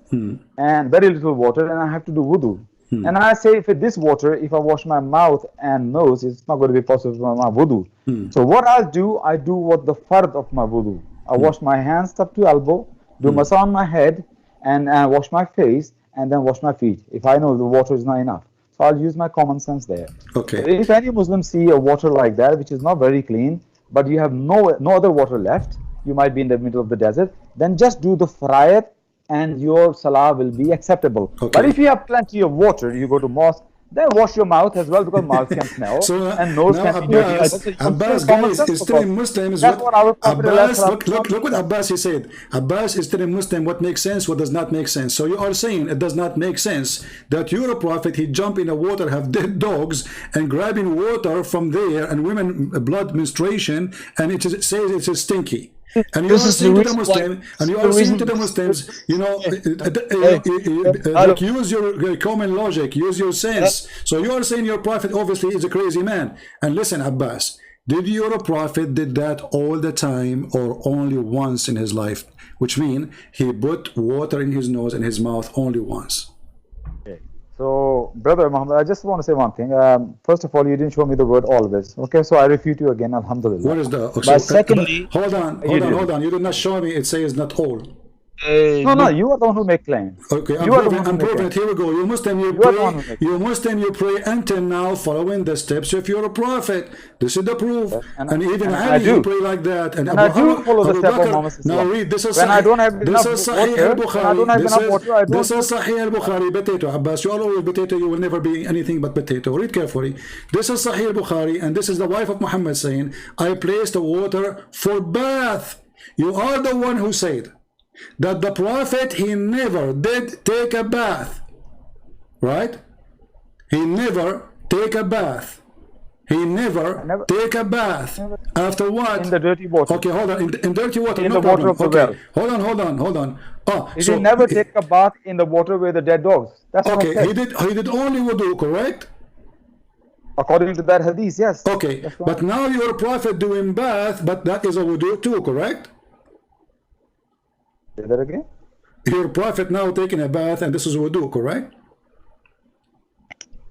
Speaker 3: and very little water, and I have to do wudu, and I say, if this water, if I wash my mouth and nose, it's not going to be possible for my wudu. So what I do what the fard of my wudu. I wash my hands up to elbow, do massage on my head, and wash my face, and then wash my feet. If I know the water is not enough, so I'll use my common sense there.
Speaker 1: Okay.
Speaker 3: If any Muslim see a water like that, which is not very clean, but you have no other water left, you might be in the middle of the desert, then just do the farayat and your salah will be acceptable.
Speaker 1: Okay.
Speaker 3: But if you have plenty of water, you go to mosque, then wash your mouth as well, because mouth can smell
Speaker 1: So
Speaker 3: and nose
Speaker 1: now
Speaker 3: can be dirty.
Speaker 1: Abbas, guys, is telling Muslims
Speaker 3: that's what our Prophet
Speaker 1: Abbas,
Speaker 3: ﷺ
Speaker 1: look what Abbas he said. Abbas is telling Muslim what makes sense, what does not make sense. So you are saying it does not make sense that your prophet, he jump in the water, have dead dogs, and grabbing water from there, and women blood menstruation, and it says it's stinky. And you are saying to the Muslim, you know, like, use your common logic, use your sense. So you are saying your prophet obviously is a crazy man. And listen, Abbas, did your prophet did that all the time or only once in his life? Which means he put water in his nose and his mouth only once.
Speaker 3: Okay. So, Brother Muhammad, I just want to say one thing. First of all, you didn't show me the word always. Okay, so I refute you again, alhamdulillah.
Speaker 1: What is the... Okay,
Speaker 3: but secondly...
Speaker 1: Hold on. You did not show me. It says not all.
Speaker 3: No, you are the one who make claims.
Speaker 1: Okay, I'm proving it. Here we go. You Muslim, you pray until now, following the steps of your prophet. This is the proof. And even Ali, you pray like that. And
Speaker 3: I do follow the step of Muhammad.
Speaker 1: Now read. This is
Speaker 3: when I don't have enough
Speaker 1: Sahih
Speaker 3: water,
Speaker 1: this is Sahih al-Bukhari. Potato. Abbas, you are always potato. You will never be anything but potato. Read carefully. This is Sahih al-Bukhari, and this is the wife of Muhammad saying, I placed the water for bath. You are the one who said that the prophet, he never did take a bath, right? He never take a bath. He never take a bath. After what?
Speaker 3: In the dirty water.
Speaker 1: Okay, hold on. In dirty water,
Speaker 3: in
Speaker 1: no
Speaker 3: the water
Speaker 1: problem.
Speaker 3: of the
Speaker 1: Okay,
Speaker 3: well.
Speaker 1: hold on. Oh,
Speaker 3: he did never take a bath in the water with the dead dogs. That's
Speaker 1: okay. He did only wudu, correct?
Speaker 3: According to that hadith, yes.
Speaker 1: Okay, but now your prophet doing bath, but that is a wudu too, correct?
Speaker 3: Say that again?
Speaker 1: Your prophet now taking a bath, and this is wudu, correct?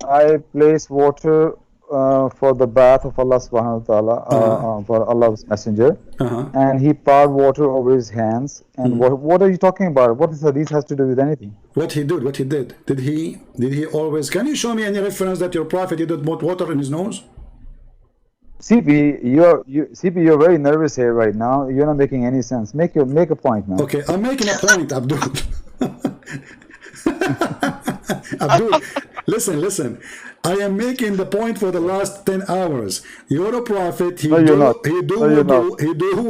Speaker 3: I place water for the bath of Allah subhanahu wa ta'ala, for Allah's messenger, and he poured water over his hands. And what are you talking about? What this hadith has to do with anything?
Speaker 1: What he did? Did he always? Can you show me any reference that your prophet did put water in his nose?
Speaker 3: CP, you're very nervous here right now. You're not making any sense. Make a point, man.
Speaker 1: Okay, I'm making a point, Abdul. Abdul, listen. I am making the point for the last 10 hours. You're a prophet. He do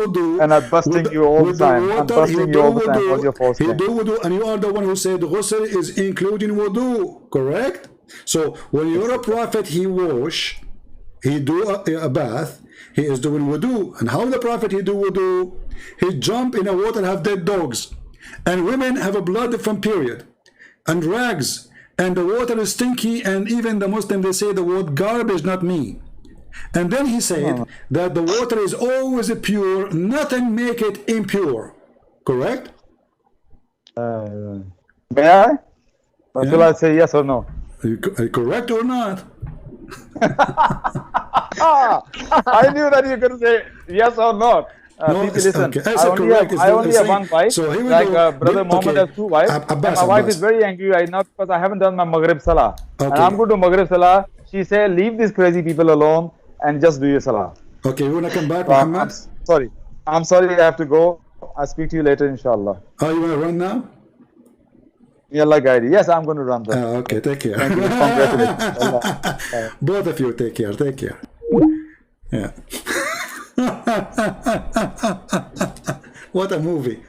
Speaker 1: wudu.
Speaker 3: And I'm busting you all the time. I'm busting you all the time for your false claim.
Speaker 1: He do wudu, and you are the one who said ghusl is including wudu, correct? So when you're a prophet, he do a bath, he is doing wudu. And how the prophet he do wudu? He jump in the water, have dead dogs, and women have a blood from period, and rags, and the water is stinky, and even the Muslim, they say the word garbage, not me. And then he said that the water is always pure, nothing make it impure, correct?
Speaker 3: May I? Or shall I say yes or no?
Speaker 1: Correct or not?
Speaker 3: I knew that you were going to say yes or not.
Speaker 1: No,
Speaker 3: listen,
Speaker 1: okay.
Speaker 3: I only have one wife. So here we go. Brother Muhammad has two wives. My wife is very angry right now because I haven't done my Maghrib Salah. And I'm going to Maghrib Salah. She said, leave these crazy people alone and just do your Salah.
Speaker 1: Okay, you want to come back, Muhammad?
Speaker 3: I'm sorry, I have to go. I'll speak to you later, inshallah.
Speaker 1: Oh, you want to run now?
Speaker 3: Yeah, like I did. Yes, I'm going to run that.
Speaker 1: Okay, take care.
Speaker 3: Thank you. Congratulations.
Speaker 1: Both of you, take care. Yeah. What a movie.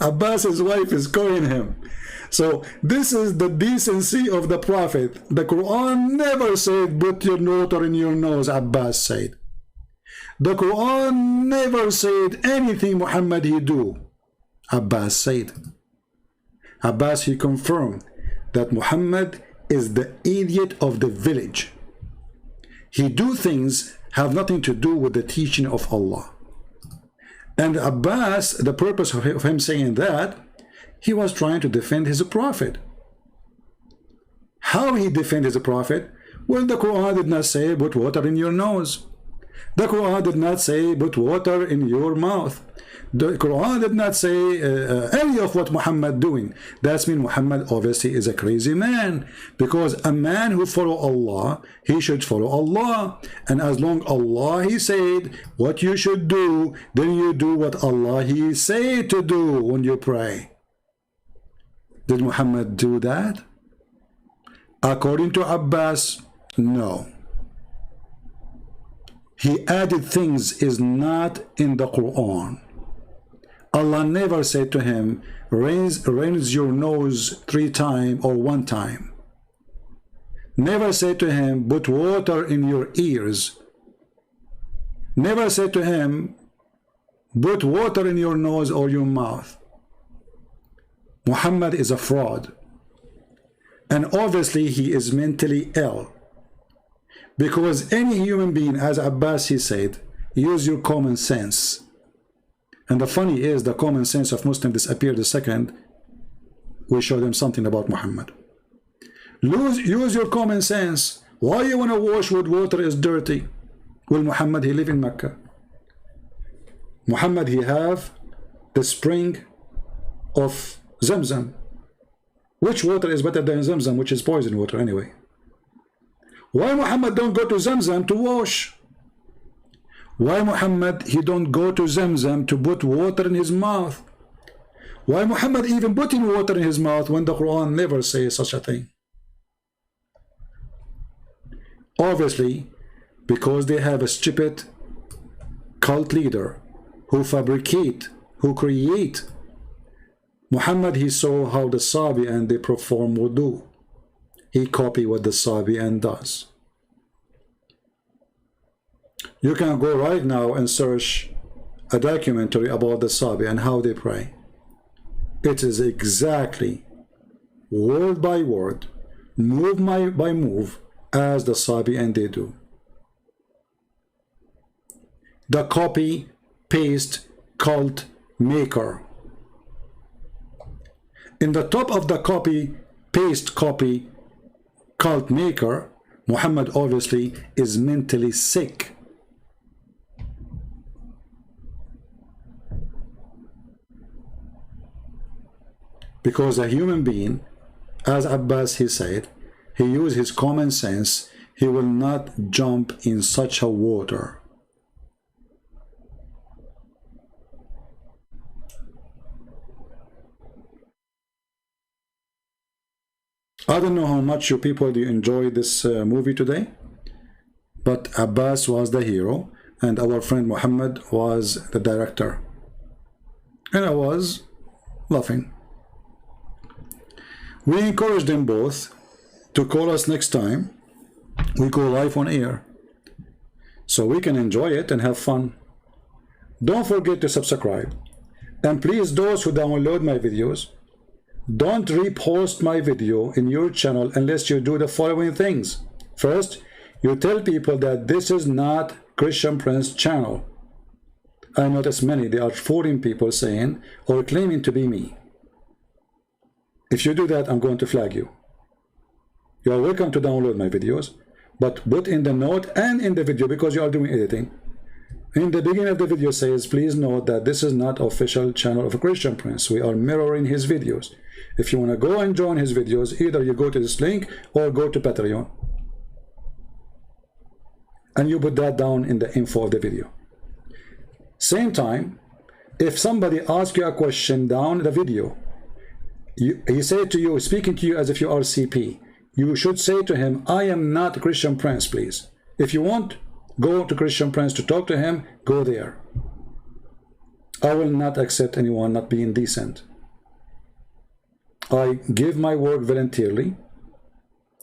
Speaker 1: Abbas's wife is calling him. So this is the decency of the prophet. The Quran never said put your water in your nose, Abbas said. The Quran never said anything Muhammad he do, Abbas said. Abbas he confirmed that Muhammad is the idiot of the village. He do things have nothing to do with the teaching of Allah. And Abbas, the purpose of him saying that, he was trying to defend his prophet. How he defend his prophet? Well, the Quran did not say put water in your nose. The Quran did not say put water in your mouth. The Quran did not say any of what Muhammad doing. That means Muhammad obviously is a crazy man, because a man who follow Allah, he should follow Allah, and as long Allah he said what you should do, then you do what Allah he say to do when you pray. Did Muhammad do that? According to Abbas, no. He added things is not in the Quran. Allah never said to him, rinse your nose 3 times or 1 time. Never said to him, put water in your ears. Never said to him, put water in your nose or your mouth. Muhammad is a fraud. And obviously he is mentally ill. Because any human being, as Abbas he said, use your common sense. And the funny is, the common sense of Muslims disappeared the second we show them something about Muhammad. Use your common sense. Why you want to wash with water is dirty? Well, Muhammad, he live in Mecca. Muhammad, he have the spring of Zamzam. Which water is better than Zamzam, which is poison water anyway? Why Muhammad don't go to Zamzam to wash? Why Muhammad, he don't go to Zamzam to put water in his mouth? Why Muhammad even putting water in his mouth when the Quran never says such a thing? Obviously, because they have a stupid cult leader who fabricate, who create. Muhammad, he saw how the Sabi'an they perform wudu. He copied what the Sabi'an does. You can go right now and search a documentary about the Sabi and how they pray. It is exactly word by word, move by move, as the Sabi and they do. The copy paste cult maker. In the top of the copy paste copy cult maker, Muhammad obviously is mentally sick. Because a human being, as Abbas he said, he used his common sense, he will not jump in such a water. I don't know how much you people do enjoy this movie today, but Abbas was the hero and our friend Muhammad was the director. And I was laughing. We encourage them both to call us next time we go live on air, so we can enjoy it and have fun. Don't forget to subscribe, and please, those who download my videos, don't repost my video in your channel unless you do the following things. First, you tell people that this is not Christian Prince channel. I notice many, there are foreign people saying or claiming to be me. If you do that, I'm going to flag you. You are welcome to download my videos, but put in the note and in the video, because you are doing editing. In the beginning of the video says, please note that this is not official channel of a Christian Prince. We are mirroring his videos. If you want to go and join his videos, either you go to this link or go to Patreon. And you put that down in the info of the video. Same time, if somebody asks you a question down the video, he said to you, speaking to you as if you are CP, you should say to him, I am not Christian Prince, please. If you want, go to Christian Prince to talk to him, go there. I will not accept anyone not being decent. I give my work voluntarily,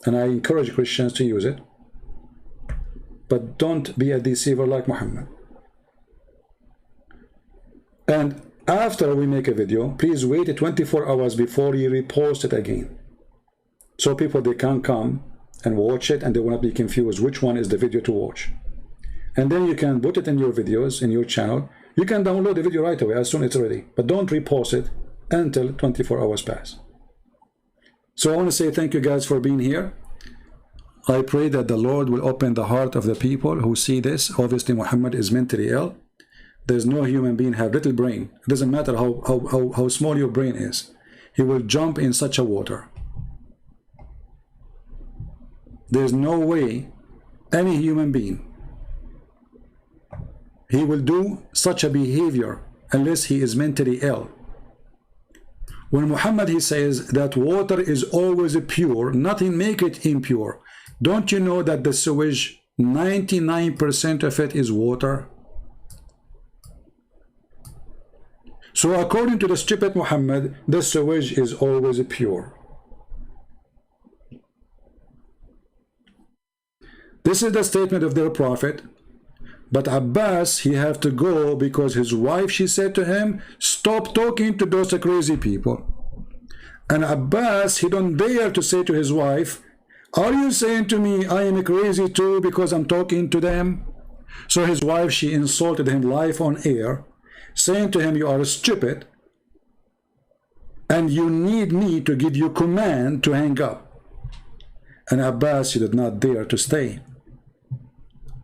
Speaker 1: and I encourage Christians to use it. But don't be a deceiver like Muhammad. And after we make a video, please wait 24 hours before you repost it again. So people, they can come and watch it and they will not be confused which one is the video to watch. And then you can put it in your videos, in your channel. You can download the video right away as soon as it's ready. But don't repost it until 24 hours pass. So I want to say thank you guys for being here. I pray that the Lord will open the heart of the people who see this. Obviously, Muhammad is mentally ill. There's no human being have little brain. It doesn't matter how small your brain is. He will jump in such a water. There's no way any human being he will do such a behavior unless he is mentally ill. When Muhammad he says that water is always pure, nothing make it impure. Don't you know that the sewage, 99% of it is water? So according to the stupid Muhammad, the sewage is always pure. This is the statement of their prophet. But Abbas, he have to go because his wife, she said to him, stop talking to those crazy people. And Abbas, he don't dare to say to his wife, are you saying to me I am crazy too because I'm talking to them? So his wife, she insulted him live on air, saying to him, you are stupid and you need me to give you command to hang up. And Abbas, he did not dare to stay.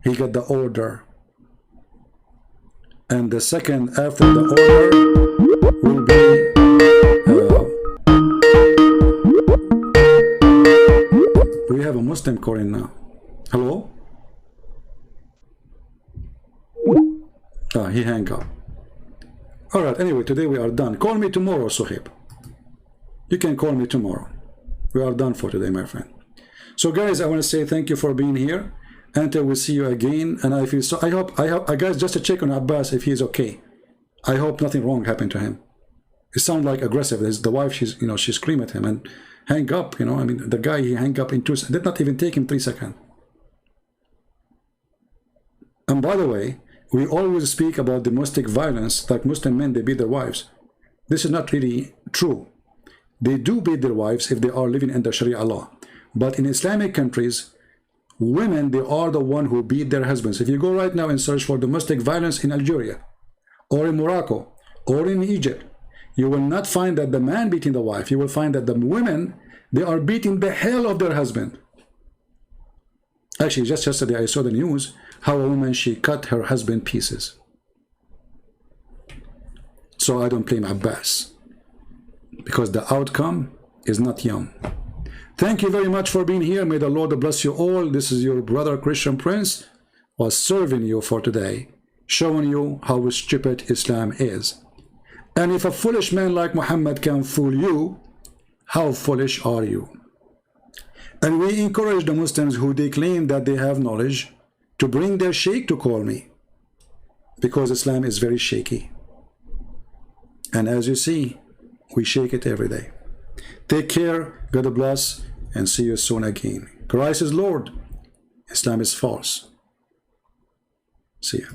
Speaker 1: He got the order. And the second after the order will be we have a Muslim calling now. Hello? He hang up. Alright, anyway, today we are done. Call me tomorrow, Suhaib. You can call me tomorrow. We are done for today, my friend. So guys, I want to say thank you for being here. Until we see you again, and I feel so. I hope, guys, just to check on Abbas if he's okay. I hope nothing wrong happened to him. It sounds like aggressive. There's the wife, she's, you know, she screamed at him and hang up. You know, I mean, the guy, he hang up in 2 seconds. Did not even take him 3 seconds. And by the way, we always speak about domestic violence, like Muslim men, they beat their wives. This is not really true. They do beat their wives if they are living under Sharia law. But in Islamic countries, women, they are the one who beat their husbands. If you go right now and search for domestic violence in Algeria or in Morocco or in Egypt, you will not find that the man beating the wife. You will find that the women, they are beating the hell of their husband. Actually, just yesterday I saw the news how a woman, she cut her husband pieces. So I don't blame Abbas because the outcome is not yum. Thank you very much for being here. May the Lord bless you all. This is your brother Christian Prince was serving you for today, showing you how stupid Islam is. And if a foolish man like Muhammad can fool you, how foolish are you? And we encourage the Muslims who they claim that they have knowledge to bring their sheikh to call me, because Islam is very shaky. And as you see, we shake it every day. Take care, God bless, and see you soon again. Christ is Lord. Islam is false. See you.